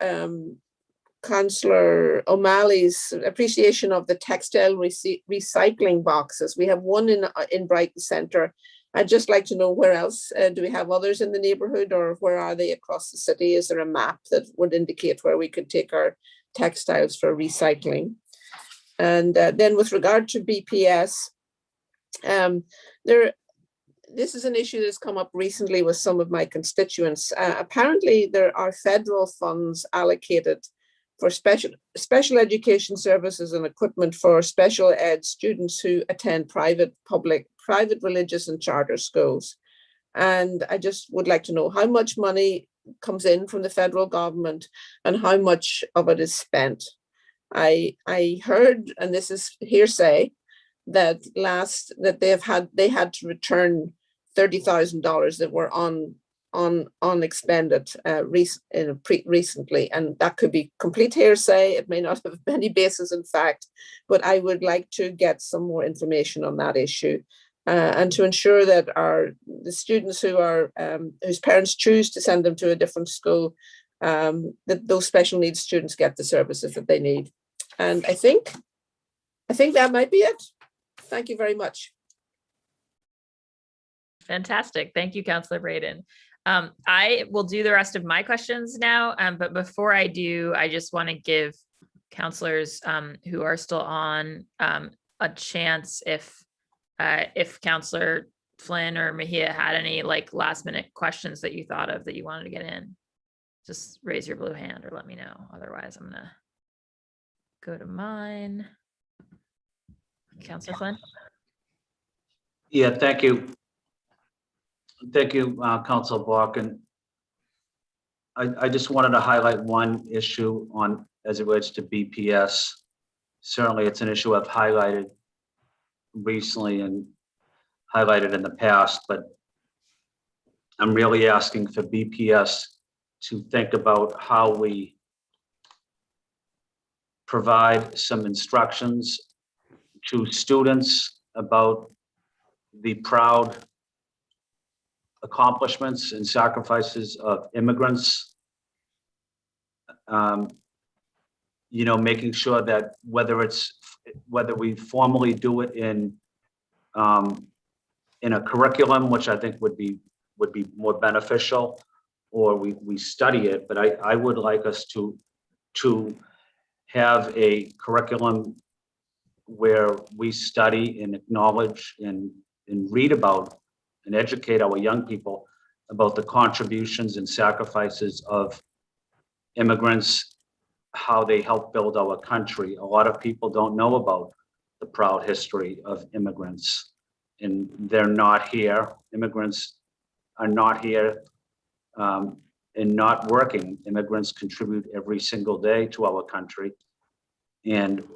Speaker 7: Councillor O'Malley's appreciation of the textile recycling boxes. We have one in Brighton Centre. I'd just like to know where else. Do we have others in the neighbourhood, or where are they across the city? Is there a map that would indicate where we could take our textiles for recycling? And then with regard to BPS, this is an issue that's come up recently with some of my constituents. Apparently there are federal funds allocated for special education services and equipment for special ed students who attend private, religious and charter schools. And I just would like to know how much money comes in from the federal government and how much of it is spent. I heard, and this is hearsay, that they had to return $30,000 that were unexpended recently, and that could be complete hearsay. It may not have any basis in fact, but I would like to get some more information on that issue, and to ensure that the students whose parents choose to send them to a different school, that those special needs students get the services that they need. And I think that might be it. Thank you very much.
Speaker 5: Fantastic. Thank you, Councillor Braden. I will do the rest of my questions now, but before I do, I just want to give councillors who are still on a chance if Councillor Flynn or Mejia had any like last minute questions that you thought of that you wanted to get in. Just raise your blue hand or let me know. Otherwise, I'm gonna go to mine. Councillor Flynn.
Speaker 1: Yeah, thank you. Thank you, Council Block. And I just wanted to highlight one issue as it relates to BPS. Certainly, it's an issue I've highlighted recently and highlighted in the past, but I'm really asking for BPS to think about how we provide some instructions to students about the proud accomplishments and sacrifices of immigrants. Making sure that whether we formally do it in a curriculum, which I think would be more beneficial, or we study it, but I would like us to have a curriculum where we study and acknowledge and read about and educate our young people about the contributions and sacrifices of immigrants, how they help build our country. A lot of people don't know about the proud history of immigrants, and they're not here. Immigrants are not here and not working. Immigrants contribute every single day to our country. And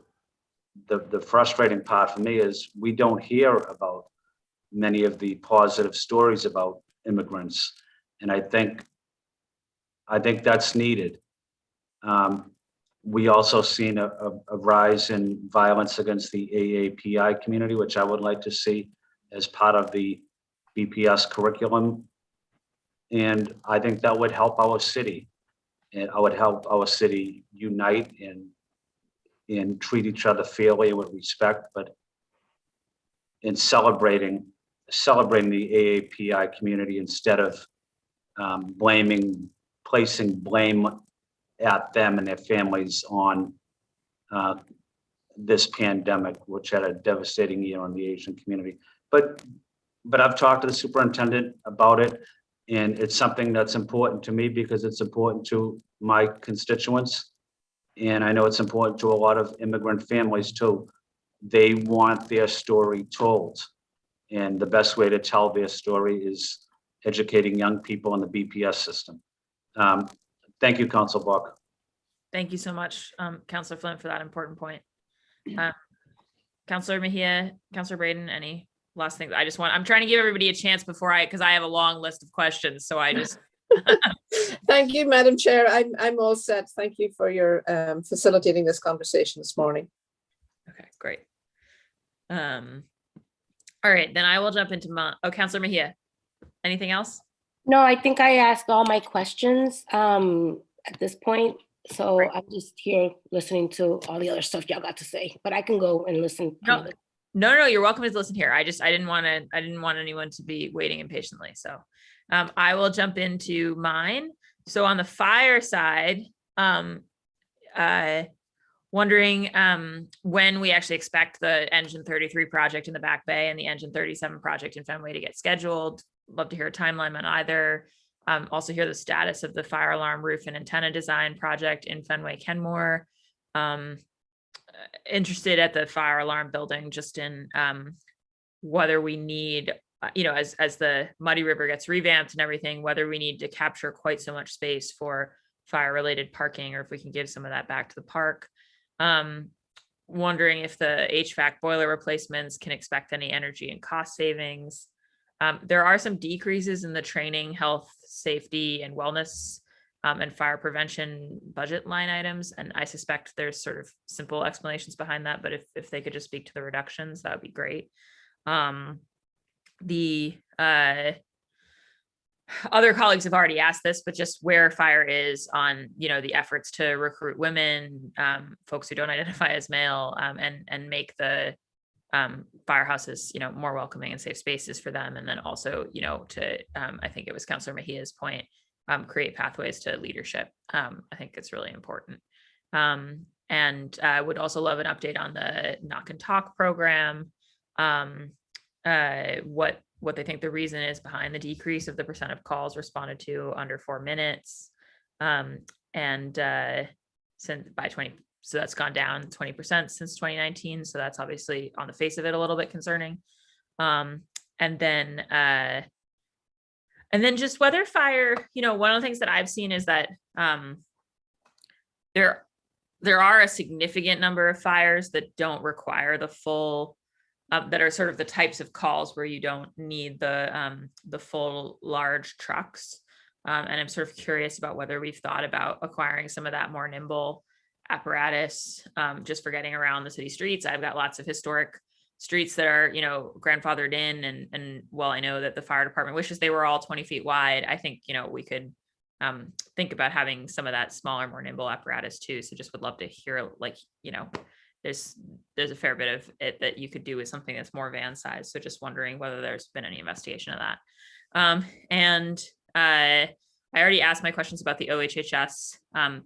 Speaker 1: the frustrating part for me is we don't hear about many of the positive stories about immigrants. And I think that's needed. We also seen a rise in violence against the AAPI community, which I would like to see as part of the BPS curriculum. And I think that would help our city. And I would help our city unite and treat each other fairly and with respect, but in celebrating the AAPI community instead of placing blame at them and their families on this pandemic, which had a devastating year on the Asian community. But I've talked to the superintendent about it, and it's something that's important to me because it's important to my constituents. And I know it's important to a lot of immigrant families too. They want their story told. And the best way to tell their story is educating young people in the BPS system. Thank you, Council Buck.
Speaker 5: Thank you so much, Councillor Flynn, for that important point. Councillor Mejia, Councillor Braden, any last things? I'm trying to give everybody a chance because I have a long list of questions. So I just.
Speaker 7: Thank you, Madam Chair. I'm all set. Thank you for your facilitating this conversation this morning.
Speaker 5: Okay, great. All right, then I will jump into Councillor Mejia. Anything else?
Speaker 6: No, I think I asked all my questions at this point. So
Speaker 5: Great.
Speaker 6: I'm just here listening to all the other stuff y'all got to say, but I can go and listen.
Speaker 5: No, you're welcome to listen here. I didn't want anyone to be waiting impatiently. So I will jump into mine. So on the fire side, wondering when we actually expect the Engine 33 project in the Back Bay and the Engine 37 project in Fenway to get scheduled. Love to hear a timeline on either. Also hear the status of the fire alarm roof and antenna design project in Fenway Kenmore. Interested at the fire alarm building, just in whether we need, as the Muddy River gets revamped and everything, whether we need to capture quite so much space for fire related parking, or if we can give some of that back to the park. Wondering if the HVAC boiler replacements can expect any energy and cost savings. There are some decreases in the training, health, safety, and wellness and fire prevention budget line items. And I suspect there's sort of simple explanations behind that, but if they could just speak to the reductions, that would be great. The other colleagues have already asked this, but just where fire is on, the efforts to recruit women, folks who don't identify as male, and make the firehouses, more welcoming and safe spaces for them. And then also, to, I think it was Councillor Mejia's point, create pathways to leadership. I think it's really important. And I would also love an update on the knock and talk program. What they think the reason is behind the decrease of the percent of calls responded to under 4 minutes. Since by 20, so that's gone down 20% since 2019. So that's obviously on the face of it a little bit concerning. And then just weather fire, one of the things that I've seen is that there are a significant number of fires that don't require the full that are sort of the types of calls where you don't need the full large trucks. And I'm sort of curious about whether we've thought about acquiring some of that more nimble apparatus just for getting around the city streets. I've got lots of historic streets that are, grandfathered in. And while I know that the fire department wishes they were all 20 feet wide, I think, we could think about having some of that smaller, more nimble apparatus too. So just would love to hear, there's a fair bit of it that you could do with something that's more van size. So just wondering whether there's been any investigation of that. And I already asked my questions about the OHHS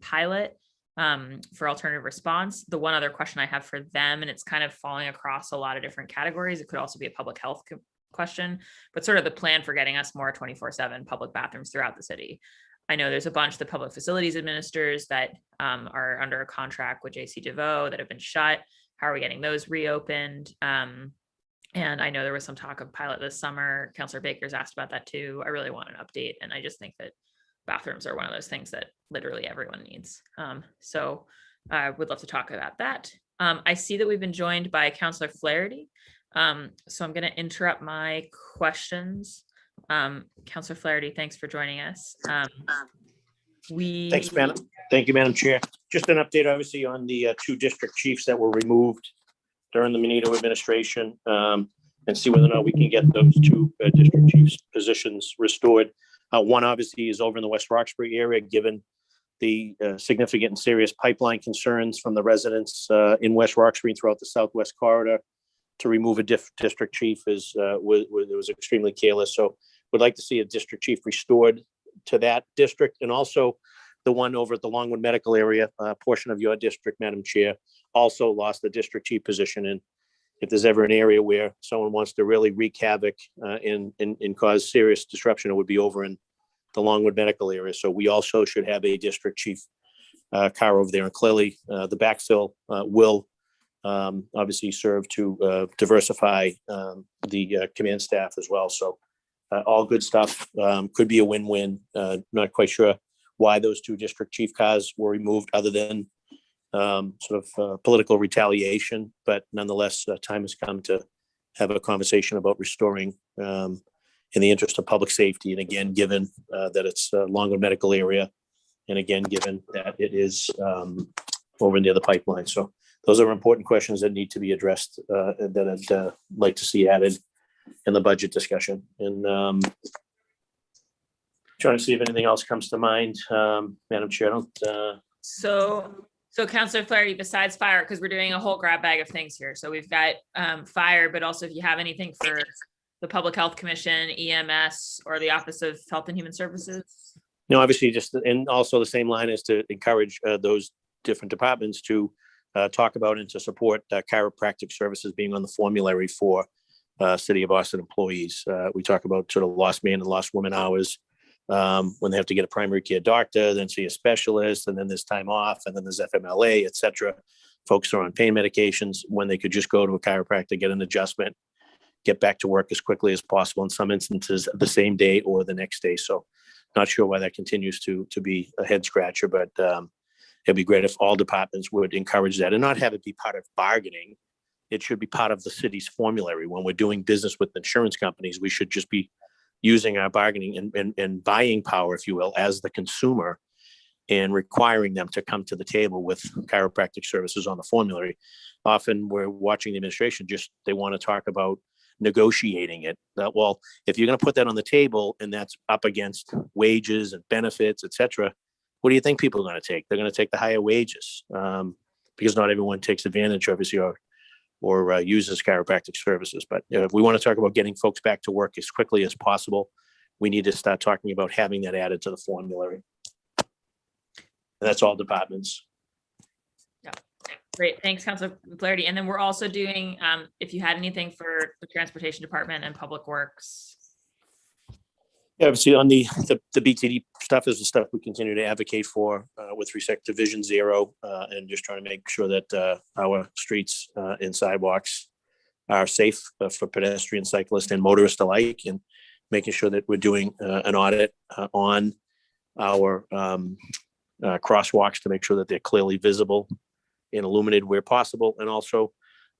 Speaker 5: pilot for alternative response. The one other question I have for them, and it's kind of falling across a lot of different categories. It could also be a public health question, but sort of the plan for getting us more 24/7 public bathrooms throughout the city. I know there's a bunch that public facilities administrators that are under a contract with JC DeVoe that have been shut. How are we getting those reopened? And I know there was some talk of pilot this summer. Councillor Baker's asked about that too. I really want an update. And I just think that bathrooms are one of those things that literally everyone needs. So I would love to talk about that. I see that we've been joined by Councillor Flaherty. So I'm going to interrupt my questions. Councillor Flaherty, thanks for joining us.
Speaker 8: Thanks, Madam. Thank you, Madam Chair. Just an update, obviously, on the 2 district chiefs that were removed during the Menino administration, and see whether or not we can get those 2 district chiefs positions restored. One obviously is over in the West Roxbury area, given the significant and serious pipeline concerns from the residents in West Roxbury and throughout the Southwest corridor. To remove a district chief was extremely careless. So would like to see a district chief restored to that district, and also the one over at the Longwood Medical area, portion of your district, Madam Chair, also lost the district chief position. And if there's ever an area where someone wants to really wreak havoc and cause serious disruption, it would be over in the Longwood Medical area. So we also should have a district chief car over there. And clearly the backfill will obviously serve to diversify the command staff as well. So all good stuff. Could be a win-win. Not quite sure why those 2 district chief cars were removed, other than sort of political retaliation. But nonetheless, time has come to have a conversation about restoring in the interest of public safety. And again, given that it's Longwood Medical area, and again, given that it is over near the pipeline. So those are important questions that need to be addressed that I'd like to see added in the budget discussion. And trying to see if anything else comes to mind, Madam Chair.
Speaker 5: So Councillor Flaherty, besides fire, because we're doing a whole grab bag of things here. So we've got fire, but also if you have anything for the Public Health Commission, EMS, or the Office of Health and Human Services.
Speaker 8: No, obviously just, and also the same line is to encourage those different departments to talk about and to support chiropractic services being on the formulary for City of Boston employees. We talk about sort of lost man and lost woman hours when they have to get a primary care doctor, then see a specialist, and then there's time off, and then there's FMLA, et cetera. Folks are on pain medications when they could just go to a chiropractor, get an adjustment, get back to work as quickly as possible, in some instances the same day or the next day. So not sure why that continues to be a head scratcher, but it'd be great if all departments would encourage that and not have it be part of bargaining. It should be part of the city's formulary. When we're doing business with insurance companies, we should just be using our bargaining and buying power, if you will, as the consumer, and requiring them to come to the table with chiropractic services on the formulary. Often we're watching the administration, just they want to talk about negotiating it. Well, if you're going to put that on the table and that's up against wages and benefits, et cetera, what do you think people are going to take? They're going to take the higher wages, because not everyone takes advantage, obviously, or uses chiropractic services. But if we want to talk about getting folks back to work as quickly as possible, we need to start talking about having that added to the formulary. And that's all departments.
Speaker 5: Yeah, great. Thanks, Councilor Flaherty. And then we're also doing, if you had anything for the Transportation Department and Public Works.
Speaker 8: Yeah, obviously on the BTD stuff is the stuff we continue to advocate for with respect to Vision Zero, and just trying to make sure that our streets and sidewalks are safe for pedestrians, cyclists, and motorists alike, and making sure that we're doing an audit on our crosswalks to make sure that they're clearly visible and illuminated where possible, and also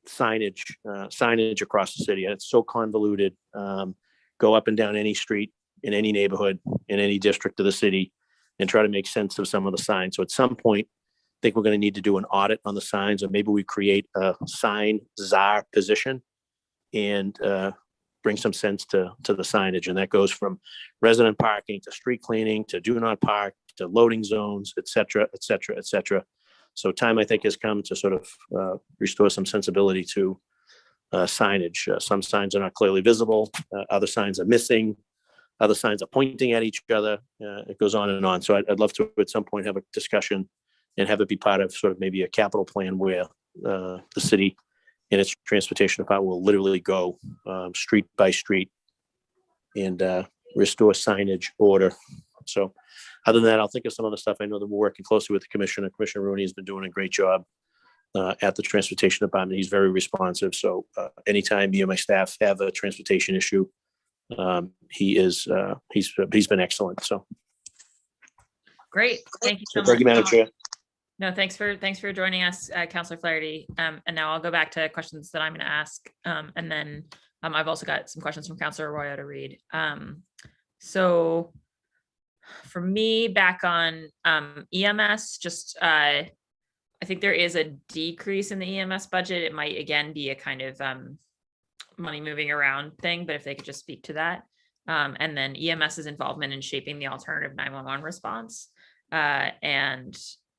Speaker 8: signage across the city. And it's so convoluted. Go up and down any street in any neighborhood, in any district of the city, and try to make sense of some of the signs. So at some point, I think we're going to need to do an audit on the signs, or maybe we create a sign czar position and bring some sense to the signage. And that goes from resident parking to street cleaning, to do not park, to loading zones, et cetera, et cetera, et cetera. So time, I think, has come to sort of restore some sensibility to signage. Some signs are not clearly visible. Other signs are missing. Other signs are pointing at each other. It goes on and on. So I'd love to at some point have a discussion and have it be part of sort of maybe a capital plan where the city and its transportation department will literally go street by street and restore signage order. So other than that, I'll think of some other stuff. I know that we're working closely with the commissioner. Commissioner Rooney has been doing a great job at the transportation department. He's very responsive. So anytime me or my staff have a transportation issue, he's been excellent. So
Speaker 5: Great. Thank you so much.
Speaker 8: thank you, Madam Chair.
Speaker 5: No, thanks for joining us, Councilor Flaherty. And now I'll go back to questions that I'm going to ask. And then I've also got some questions from Councilor Arroyo to read. So for me, back on EMS, just I think there is a decrease in the EMS budget. It might again be a kind of money moving around thing, but if they could just speak to that. And then EMS's involvement in shaping the alternative 911 response, and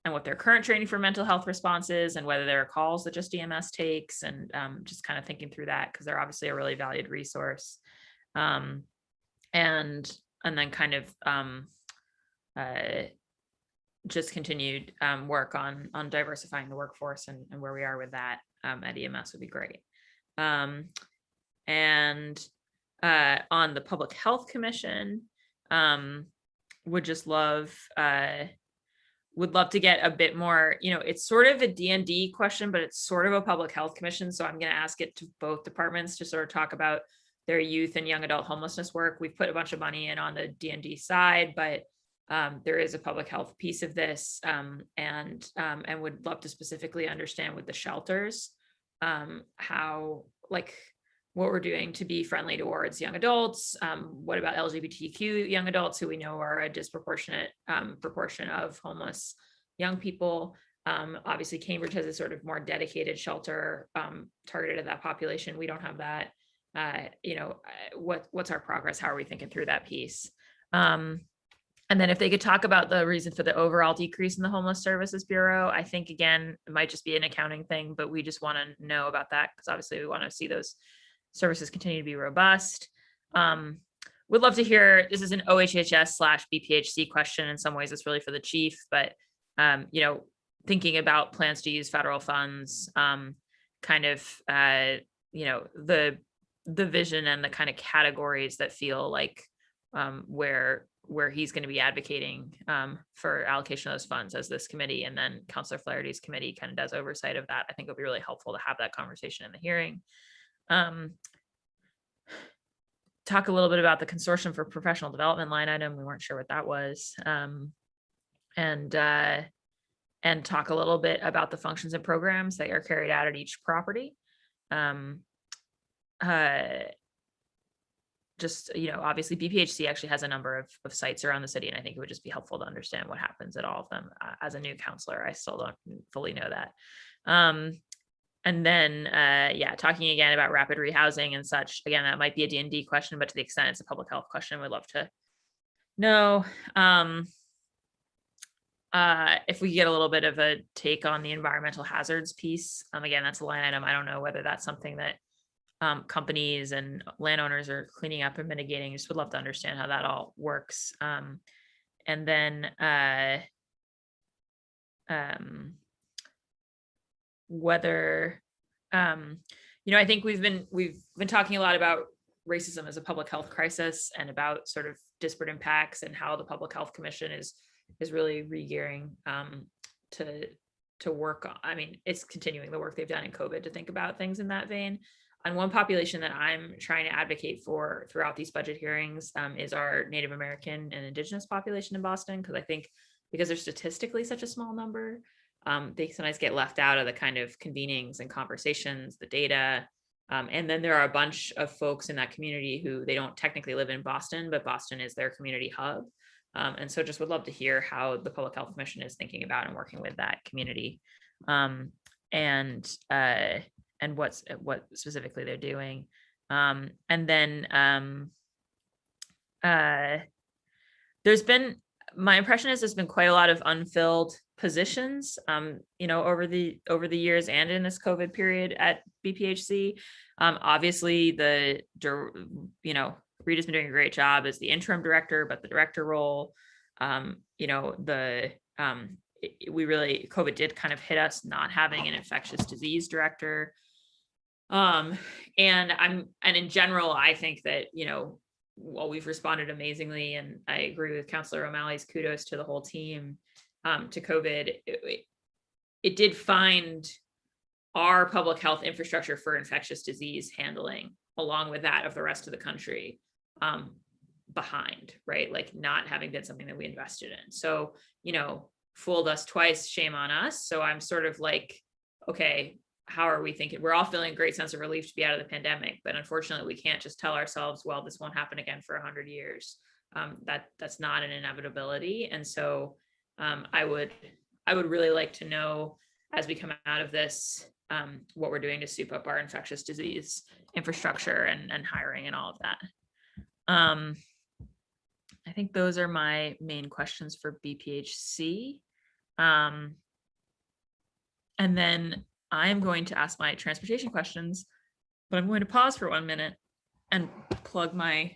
Speaker 5: what their current training for mental health response is, and whether there are calls that just EMS takes, and just kind of thinking through that, because they're obviously a really valued resource. And then kind of just continued work on diversifying the workforce and where we are with that at EMS would be great. And on the Public Health Commission, would love to get a bit more, it's sort of a D&D question, but it's sort of a Public Health Commission. So I'm going to ask it to both departments to sort of talk about their youth and young adult homelessness work. We've put a bunch of money in on the D&D side, but there is a public health piece of this, and would love to specifically understand with the shelters, how, like, what we're doing to be friendly towards young adults. What about LGBTQ young adults, who we know are a disproportionate proportion of homeless young people? Obviously, Cambridge has a sort of more dedicated shelter targeted at that population. We don't have that. What's our progress? How are we thinking through that piece? And then if they could talk about the reason for the overall decrease in the Homeless Services Bureau. I think, again, it might just be an accounting thing, but we just want to know about that, because obviously we want to see those services continue to be robust. Would love to hear, this is an OHHS/BPHC question. In some ways it's really for the chief, but thinking about plans to use federal funds, the vision and the kind of categories that feel like where he's going to be advocating for allocation of those funds as this committee, and then Councilor Flaherty's committee kind of does oversight of that. I think it'll be really helpful to have that conversation in the hearing. Talk a little bit about the Consortium for Professional Development line item. We weren't sure what that was. And and talk a little bit about the functions and programs that are carried out at each property. Just, obviously BPHC actually has a number of sites around the city, and I think it would just be helpful to understand what happens at all of them. As a new counselor, I still don't fully know that. And then, talking again about rapid rehousing and such. Again, that might be a D&D question, but to the extent it's a public health question, we'd love to know. If we get a little bit of a take on the environmental hazards piece. Again, that's a line item. I don't know whether that's something that companies and landowners are cleaning up and mitigating. Just would love to understand how that all works. And then whether I think we've been talking a lot about racism as a public health crisis and about sort of disparate impacts, and how the Public Health Commission is really re-gearing to work on. I mean, it's continuing the work they've done in COVID to think about things in that vein. And one population that I'm trying to advocate for throughout these budget hearings is our Native American and Indigenous population in Boston, because I think because they're statistically such a small number, they sometimes get left out of the kind of convenings and conversations, the data. And then there are a bunch of folks in that community who they don't technically live in Boston, but Boston is their community hub. And so just would love to hear how the Public Health Commission is thinking about and working with that community. And what specifically they're doing. And then my impression is there's been quite a lot of unfilled positions, over the years and in this COVID period at BPHC. Obviously Rita's been doing a great job as the interim director, but the director role, COVID did kind of hit us not having an infectious disease director. And in general, I think that, while we've responded amazingly, and I agree with Councillor O'Malley's kudos to the whole team to COVID, it did find our public health infrastructure for infectious disease handling, along with that of the rest of the country, behind, right? Like not having been something that we invested in. So, fooled us twice, shame on us. So I'm sort of like, okay, how are we thinking? We're all feeling a great sense of relief to be out of the pandemic, but unfortunately we can't just tell ourselves, well, this won't happen again for 100 years. That's not an inevitability. And so I would really like to know, as we come out of this, what we're doing to soup up our infectious disease infrastructure and hiring and all of that. I think those are my main questions for BPHC. And then I am going to ask my transportation questions, but I'm going to pause for 1 minute and plug my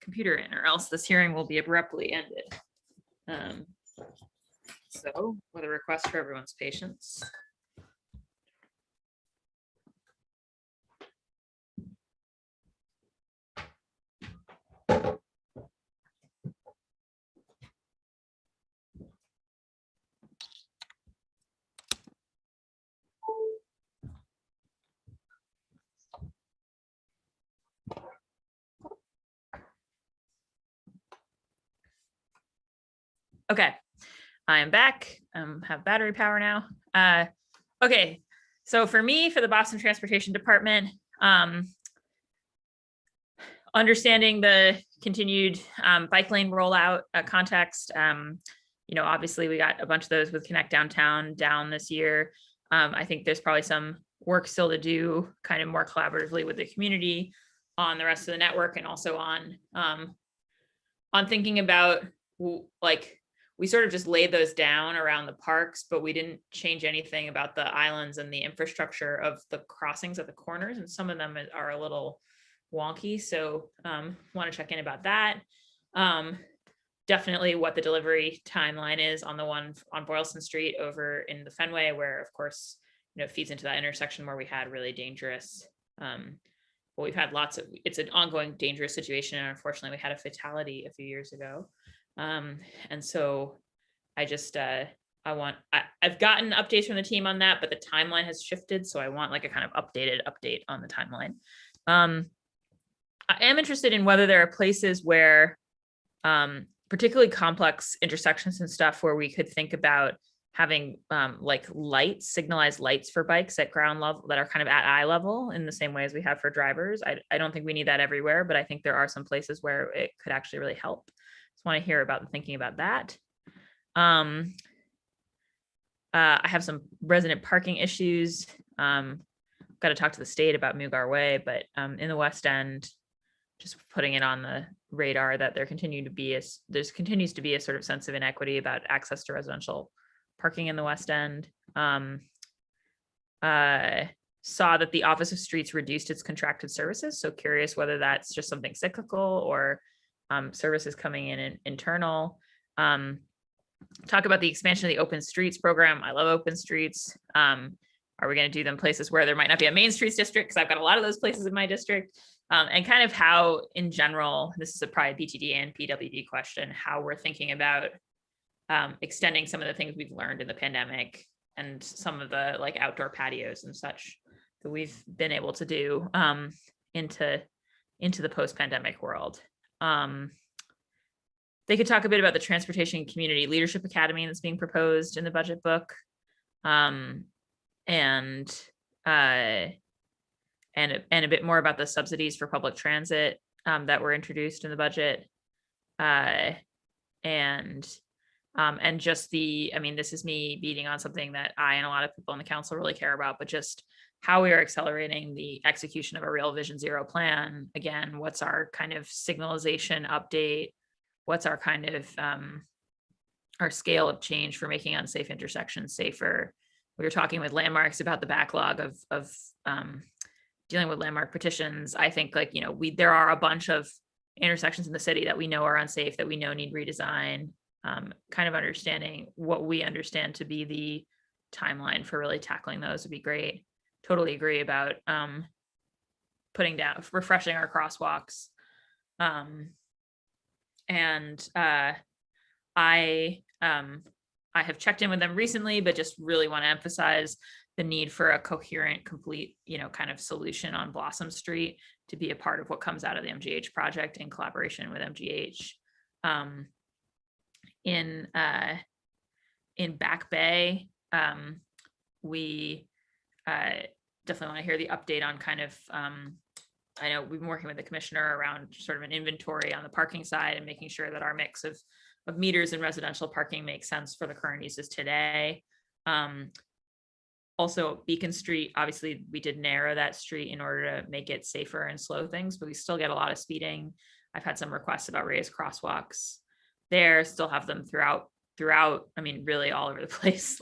Speaker 5: computer in, or else this hearing will be abruptly ended. So with a request for everyone's patience. Okay, I am back. Have battery power now. Okay, so for me, for the Boston Transportation Department, understanding the continued bike lane rollout context, obviously we got a bunch of those with Connect Downtown down this year. I think there's probably some work still to do kind of more collaboratively with the community on the rest of the network, and also on thinking about, like, we sort of just laid those down around the parks, but we didn't change anything about the islands and the infrastructure of the crossings at the corners. And some of them are a little wonky. So want to check in about that. Definitely what the delivery timeline is on the one on Boylston Street over in the Fenway, where of course, it feeds into that intersection where we had really dangerous, we've had it's an ongoing dangerous situation. And unfortunately we had a fatality a few years ago. And so I just, I've gotten updates from the team on that, but the timeline has shifted. So I want like a kind of updated update on the timeline. I am interested in whether there are places where, particularly complex intersections and stuff, where we could think about having like lights, signalized lights for bikes at ground level that are kind of at eye level in the same way as we have for drivers. I don't think we need that everywhere, but I think there are some places where it could actually really help. Just want to hear about the thinking about that. I have some resident parking issues. Got to talk to the state about Mugar Way, but in the West End, just putting it on the radar that there continues to be a sort of sense of inequity about access to residential parking in the West End. Saw that the Office of Streets reduced its contracted services. So curious whether that's just something cyclical or services coming in internal. Talk about the expansion of the Open Streets program. I love Open Streets. Are we going to do them places where there might not be a Main Streets district? Because I've got a lot of those places in my district. And kind of how, in general, this is a probably BTD and PWD question, how we're thinking about extending some of the things we've learned in the pandemic and some of the like outdoor patios and such that we've been able to do into the post-pandemic world. They could talk a bit about the Transportation and Community Leadership Academy that's being proposed in the budget book, and a bit more about the subsidies for public transit that were introduced in the budget, and just this is me beating on something that I and a lot of people in the council really care about, but just how we are accelerating the execution of a real Vision Zero plan. Again, what's our kind of signalization update? What's our kind of our scale of change for making unsafe intersections safer? We were talking with Landmarks about the backlog of dealing with landmark petitions. I think there are a bunch of intersections in the city that we know are unsafe, that we know need redesign. Kind of understanding what we understand to be the timeline for really tackling those would be great. Totally agree about refreshing our crosswalks. I have checked in with them recently, but just really want to emphasize the need for a coherent, complete, kind of solution on Blossom Street to be a part of what comes out of the MGH project in collaboration with MGH. In Back Bay, we definitely want to hear the update on kind of, I know we've been working with the commissioner around sort of an inventory on the parking side and making sure that our mix of meters and residential parking makes sense for the current uses today. Also, Beacon Street, obviously we did narrow that street in order to make it safer and slow things, but we still get a lot of speeding. I've had some requests about raised crosswalks there, still have them throughout, really all over the place.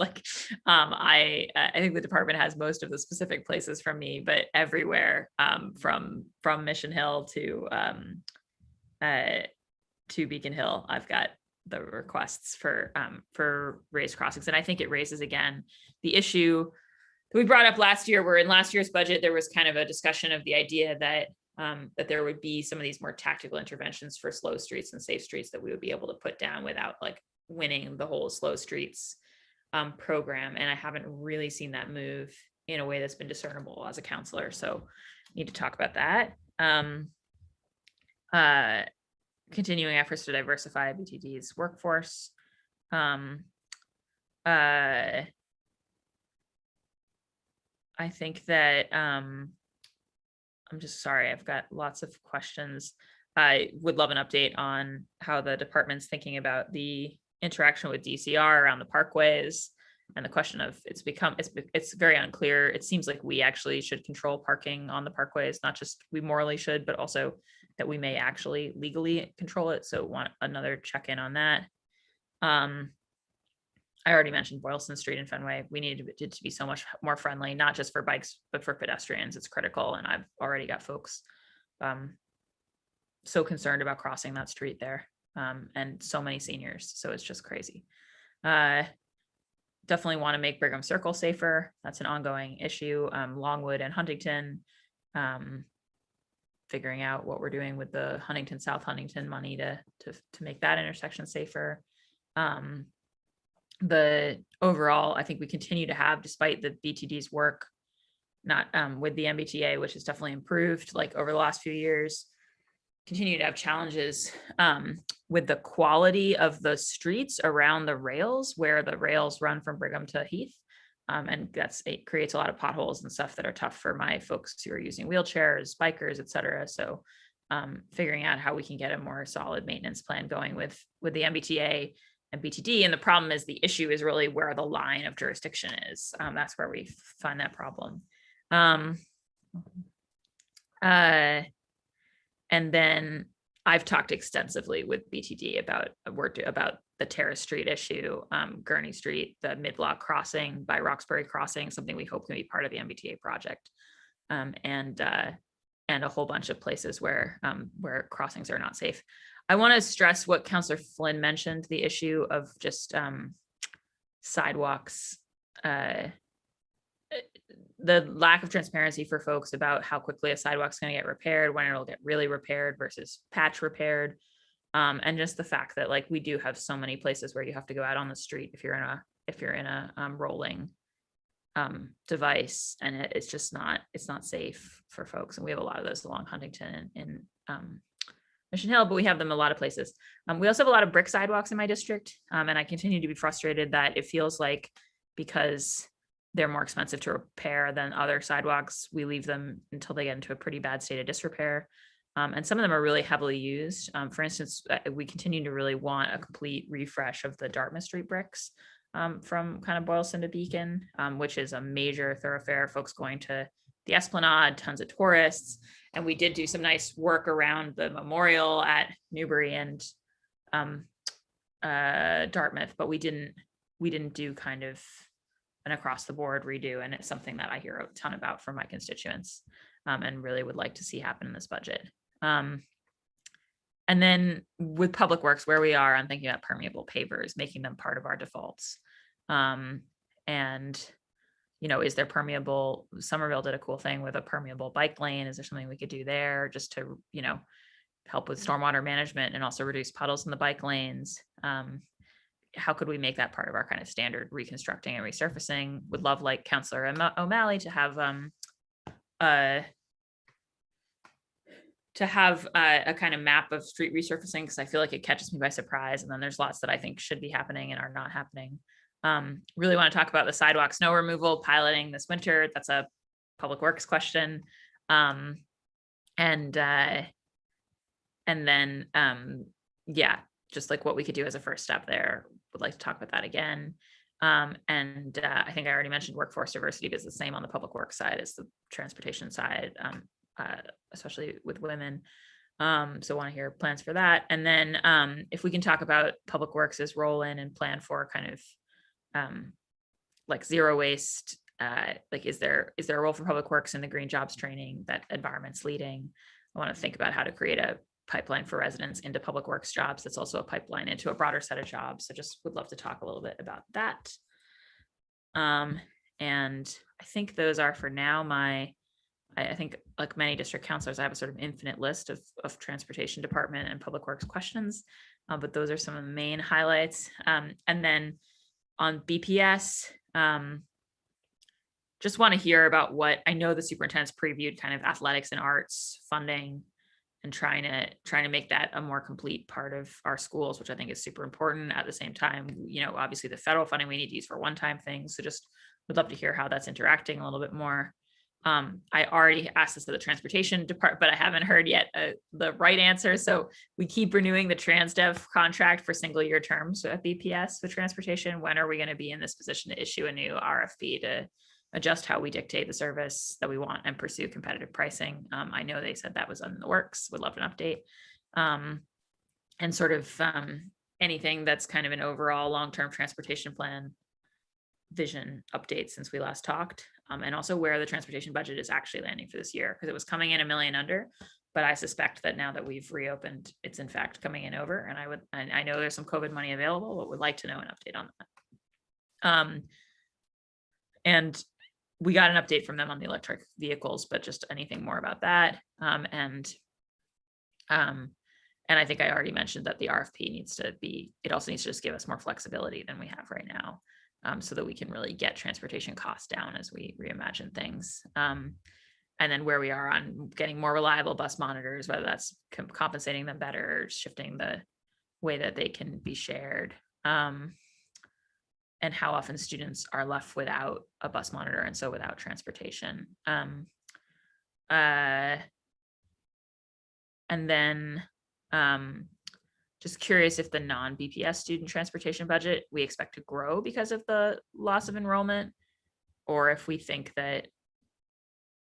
Speaker 5: I think the department has most of the specific places from me, but everywhere, from Mission Hill to Beacon Hill, I've got the requests for raised crossings. And I think it raises again the issue that we brought up last year, where in last year's budget there was kind of a discussion of the idea that that there would be some of these more tactical interventions for slow streets and safe streets that we would be able to put down without winning the whole slow streets program. And I haven't really seen that move in a way that's been discernible as a counselor. So need to talk about that. Continuing efforts to diversify BTD's workforce. I think that I'm just sorry, I've got lots of questions. I would love an update on how the department's thinking about the interaction with DCR around the parkways and the question of it's very unclear. It seems like we actually should control parking on the parkways, not just we morally should, but also that we may actually legally control it. So want another check-in on that. I already mentioned Boylston Street and Fenway. We need it to be so much more friendly, not just for bikes, but for pedestrians. It's critical. And I've already got folks so concerned about crossing that street there, and so many seniors. So it's just crazy. Definitely want to make Brigham Circle safer. That's an ongoing issue. Longwood and Huntington, figuring out what we're doing with the Huntington, South Huntington money to make that intersection safer. The overall, I think we continue to have, despite the BTD's work, not with the MBTA, which has definitely improved over the last few years, continue to have challenges with the quality of the streets around the rails, where the rails run from Brigham to Heath. And it creates a lot of potholes and stuff that are tough for my folks who are using wheelchairs, bikers, et cetera. So figuring out how we can get a more solid maintenance plan going with the MBTA and BTD. And the problem is, the issue is really where the line of jurisdiction is. That's where we find that problem. And then I've talked extensively with BTD about the Terrace Street issue, Gurney Street, the mid-block crossing by Roxbury Crossing, something we hope can be part of the MBTA project, and a whole bunch of places where crossings are not safe. I want to stress what Councillor Flynn mentioned, the issue of just sidewalks, the lack of transparency for folks about how quickly a sidewalk's going to get repaired, when it'll get really repaired versus patch repaired. And just the fact that, like, we do have so many places where you have to go out on the street if you're in a rolling device, and it's not safe for folks. And we have a lot of those along Huntington and Mission Hill, but we have them a lot of places. We also have a lot of brick sidewalks in my district, and I continue to be frustrated that it feels like, because they're more expensive to repair than other sidewalks, we leave them until they get into a pretty bad state of disrepair. And some of them are really heavily used. For instance, we continue to really want a complete refresh of the Dartmouth Street bricks from kind of Boylston to Beacon, which is a major thoroughfare, folks going to the Esplanade, tons of tourists. And we did do some nice work around the memorial at Newbury and Dartmouth, but we didn't do kind of an across the board redo. And it's something that I hear a ton about from my constituents, and really would like to see happen in this budget. And then with Public Works, where we are, I'm thinking about permeable pavers, making them part of our defaults. And, is there permeable? Somerville did a cool thing with a permeable bike lane. Is there something we could do there just to, help with stormwater management and also reduce puddles in the bike lanes? How could we make that part of our kind of standard reconstructing and resurfacing? Would love, like Councillor O'Malley, to have a kind of map of street resurfacing, because I feel like it catches me by surprise. And then there's lots that I think should be happening and are not happening. Really want to talk about the sidewalk snow removal piloting this winter. That's a Public Works question. And then, just like what we could do as a first step there. Would like to talk about that again. I think I already mentioned workforce diversity, but it's the same on the Public Works side as the transportation side, especially with women. So want to hear plans for that. And then if we can talk about Public Works' role in and plan for kind of like zero waste, like is there a role for Public Works in the green jobs training that Environment's leading? I want to think about how to create a pipeline for residents into Public Works jobs that's also a pipeline into a broader set of jobs. So just would love to talk a little bit about that. And I think those are for now I think, like many district councilors, I have a sort of infinite list of transportation department and Public Works questions, but those are some of the main highlights. And then on BPS, just want to hear about what I know the superintendent's previewed kind of athletics and arts funding, and trying to make that a more complete part of our schools, which I think is super important. At the same time, obviously the federal funding we need to use for one-time things. So just would love to hear how that's interacting a little bit more. I already asked this to the transportation department, but I haven't heard yet the right answer. So we keep renewing the TransDev contract for single year terms at BPS with transportation. When are we going to be in this position to issue a new RFP to adjust how we dictate the service that we want and pursue competitive pricing? I know they said that was in the works. Would love an update. And sort of anything that's kind of an overall long-term transportation plan vision update since we last talked. And also where the transportation budget is actually landing for this year, because it was coming in $1 million under, but I suspect that now that we've reopened, it's in fact coming in over. And I know there's some COVID money available, but would like to know an update on that. And we got an update from them on the electric vehicles, but just anything more about that. And I think I already mentioned that the RFP it also needs to just give us more flexibility than we have right now, so that we can really get transportation costs down as we reimagine things. and then where we are on getting more reliable bus monitors, whether that's compensating them better, or shifting the way that they can be shared, and how often students are left without a bus monitor and so without transportation. And then just curious if the non-BPS student transportation budget we expect to grow because of the loss of enrollment, or if we think that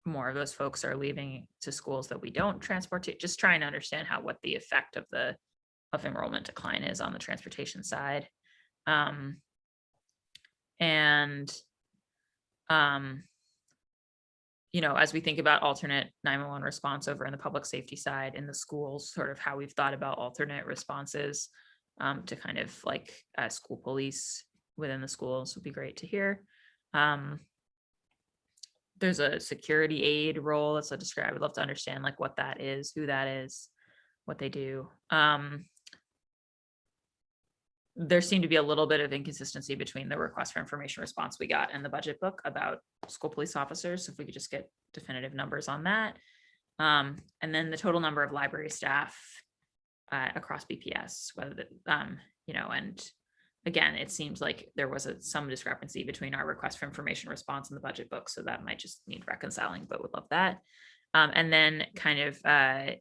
Speaker 5: more of those folks are leaving to schools that we don't transport to. Just trying to understand what the effect of enrollment decline is on the transportation side. You know, as we think about alternate 911 response over in the public safety side in the schools, sort of how we've thought about alternate responses to kind of like school police within the schools would be great to hear. There's a security aid role that's described. I'd love to understand like what that is, who that is, what they do. There seemed to be a little bit of inconsistency between the request for information response we got and the budget book about school police officers. So if we could just get definitive numbers on that. And then the total number of library staff across BPS, whether you know, and again, it seems like there was some discrepancy between our request for information response and the budget book. So that might just need reconciling, but would love that. And then kind of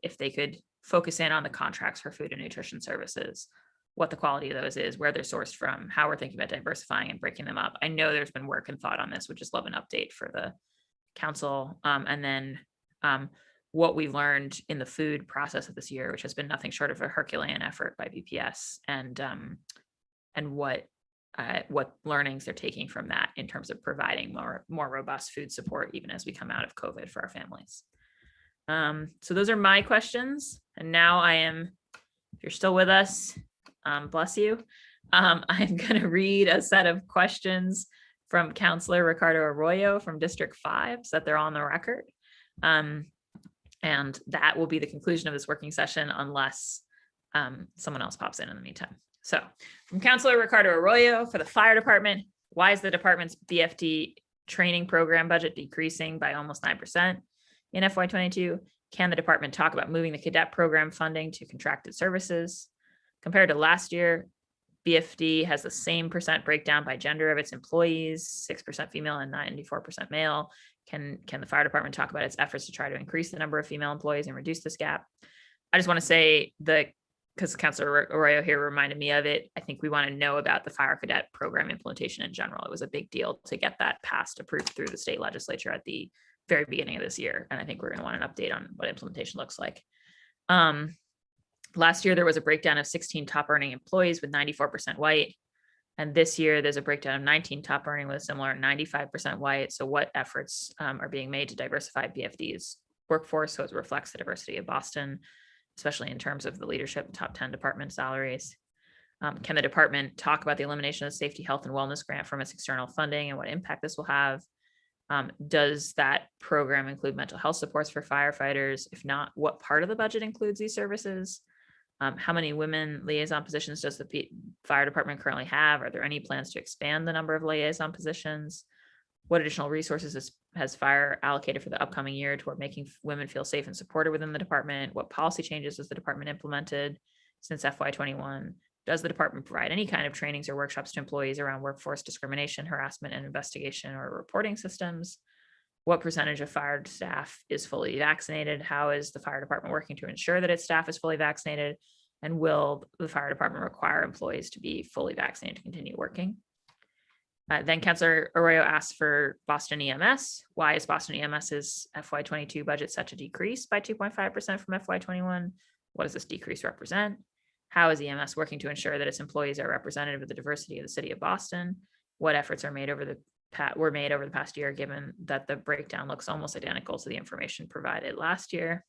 Speaker 5: if they could focus in on the contracts for food and nutrition services, what the quality of those is, where they're sourced from, how we're thinking about diversifying and breaking them up. I know there's been work and thought on this, would just love an update for the council. And then what we learned in the food process of this year, which has been nothing short of a Herculean effort by BPS, and what learnings they're taking from that in terms of providing more robust food support, even as we come out of COVID for our families. So those are my questions. And now if you're still with us, bless you. I'm going to read a set of questions from Councillor Ricardo Arroyo from District 5, so that they're on the record. And that will be the conclusion of this working session unless someone else pops in the meantime. So from Councillor Ricardo Arroyo for the fire department, why is the department's BFD training program budget decreasing by almost 9% in FY22? Can the department talk about moving the cadet program funding to contracted services? Compared to last year, BFD has the same percent breakdown by gender of its employees, 6% female and 94% male. Can the fire department talk about its efforts to try to increase the number of female employees and reduce this gap? I just want to say because Councillor Arroyo here reminded me of it, I think we want to know about the fire cadet program implementation in general. It was a big deal to get that passed, approved through the state legislature at the very beginning of this year. And I think we're going to want an update on what implementation looks like. Last year, there was a breakdown of 16 top earning employees with 94% white. And this year, there's a breakdown of 19 top earning with a similar 95% white. So what efforts are being made to diversify BFD's workforce so it reflects the diversity of Boston, especially in terms of the leadership and top 10 department salaries? Can the department talk about the elimination of the safety, health, and wellness grant from its external funding and what impact this will have? Does that program include mental health supports for firefighters? If not, what part of the budget includes these services? How many women liaison positions does the fire department currently have? Are there any plans to expand the number of liaison positions? What additional resources has fire allocated for the upcoming year toward making women feel safe and supported within the department? What policy changes has the department implemented since FY21? Does the department provide any kind of trainings or workshops to employees around workforce discrimination, harassment, and investigation or reporting systems? What percentage of fire staff is fully vaccinated? How is the fire department working to ensure that its staff is fully vaccinated? And will the fire department require employees to be fully vaccinated to continue working? Then Councillor Arroyo asked for Boston EMS. Why is Boston EMS's FY22 budget set to decrease by 2.5% from FY21? What does this decrease represent? How is EMS working to ensure that its employees are representative of the diversity of the city of Boston? What efforts are made over the past year, given that the breakdown looks almost identical to the information provided last year?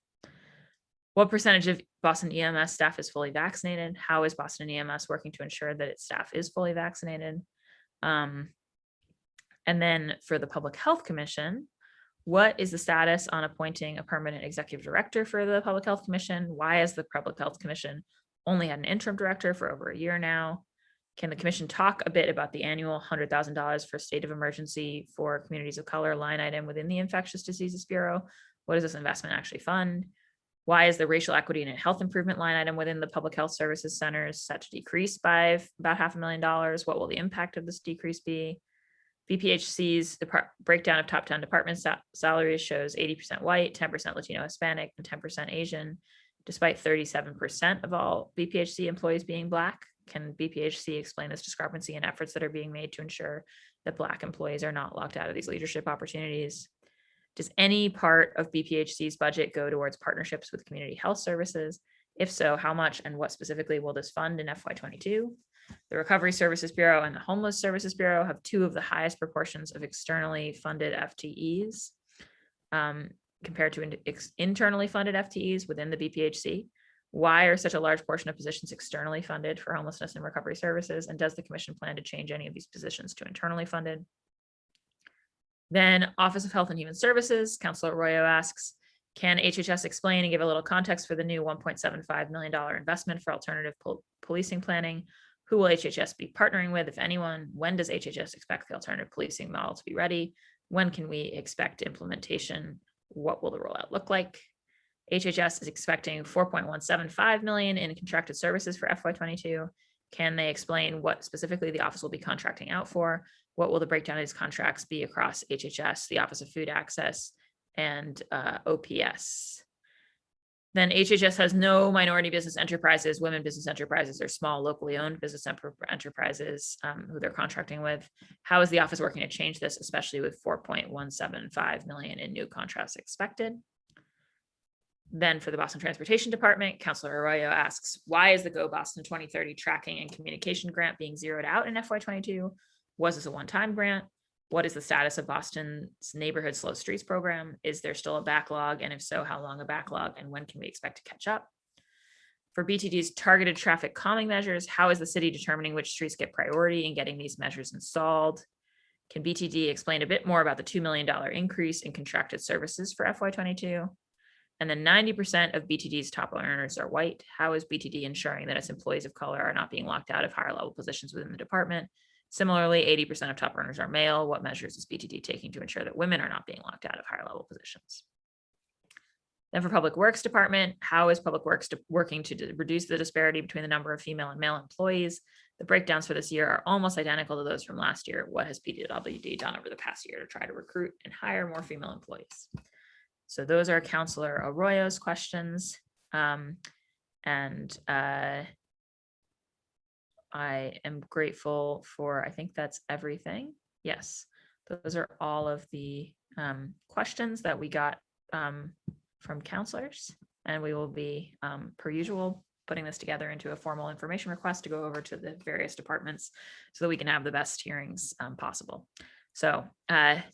Speaker 5: What percentage of Boston EMS staff is fully vaccinated? How is Boston EMS working to ensure that its staff is fully vaccinated? And then for the Public Health Commission, what is the status on appointing a permanent executive director for the Public Health Commission? Why has the Public Health Commission only had an interim director for over a year now? Can the commission talk a bit about the annual $100,000 for state of emergency for communities of color line item within the Infectious Diseases Bureau? What does this investment actually fund? Why is the racial equity and health improvement line item within the public health services centers set to decrease by about $500,000? What will the impact of this decrease be? BPHC's breakdown of top 10 department salaries shows 80% white, 10% Latino Hispanic, and 10% Asian, despite 37% of all BPHC employees being Black. Can BPHC explain this discrepancy and efforts that are being made to ensure that Black employees are not locked out of these leadership opportunities? Does any part of BPHC's budget go towards partnerships with community health services? If so, how much and what specifically will this fund in FY22? The Recovery Services Bureau and the Homeless Services Bureau have two of the highest proportions of externally funded FTEs compared to internally funded FTEs within the BPHC. Why are such a large portion of positions externally funded for homelessness and recovery services? And does the commission plan to change any of these positions to internally funded? Then Office of Health and Human Services, Councilor Arroyo asks, can HHS explain and give a little context for the new $1.75 million investment for alternative policing planning? Who will HHS be partnering with, if anyone? When does HHS expect the alternative policing model to be ready? When can we expect implementation? What will the rollout look like? HHS is expecting $4.175 million in contracted services for FY22. Can they explain what specifically the office will be contracting out for? What will the breakdown of these contracts be across HHS, the Office of Food Access, and OPS? Then HHS has no minority business enterprises, women business enterprises, or small locally owned business enterprises who they're contracting with. How is the office working to change this, especially with $4.175 million in new contracts expected? Then for the Boston Transportation Department, Councilor Arroyo asks, why is the Go Boston 2030 tracking and communication grant being zeroed out in FY22? Was this a one-time grant? What is the status of Boston's neighborhood slow streets program? Is there still a backlog? And if so, how long a backlog? And when can we expect to catch up? For BTD's targeted traffic calming measures, how is the city determining which streets get priority in getting these measures installed? Can BTD explain a bit more about the $2 million increase in contracted services for FY22? And then 90% of BTD's top earners are white. How is BTD ensuring that its employees of color are not being locked out of higher level positions within the department? Similarly, 80% of top earners are male. What measures is BTD taking to ensure that women are not being locked out of higher level positions? Then for Public Works Department, how is Public Works working to reduce the disparity between the number of female and male employees? The breakdowns for this year are almost identical to those from last year. What has PWD done over the past year to try to recruit and hire more female employees? So those are Councilor Arroyo's questions. I am grateful for, I think that's everything. Yes, those are all of the questions that we got from counselors, and we will be, per usual, putting this together into a formal information request to go over to the various departments so that we can have the best hearings possible. So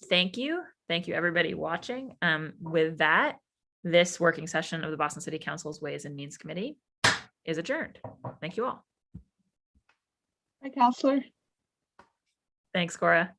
Speaker 5: thank you. Thank you, everybody watching. With that, this working session of the Boston City Council's Ways and Means Committee is adjourned. Thank you all.
Speaker 3: Hi, Counselor.
Speaker 5: Thanks, Cora.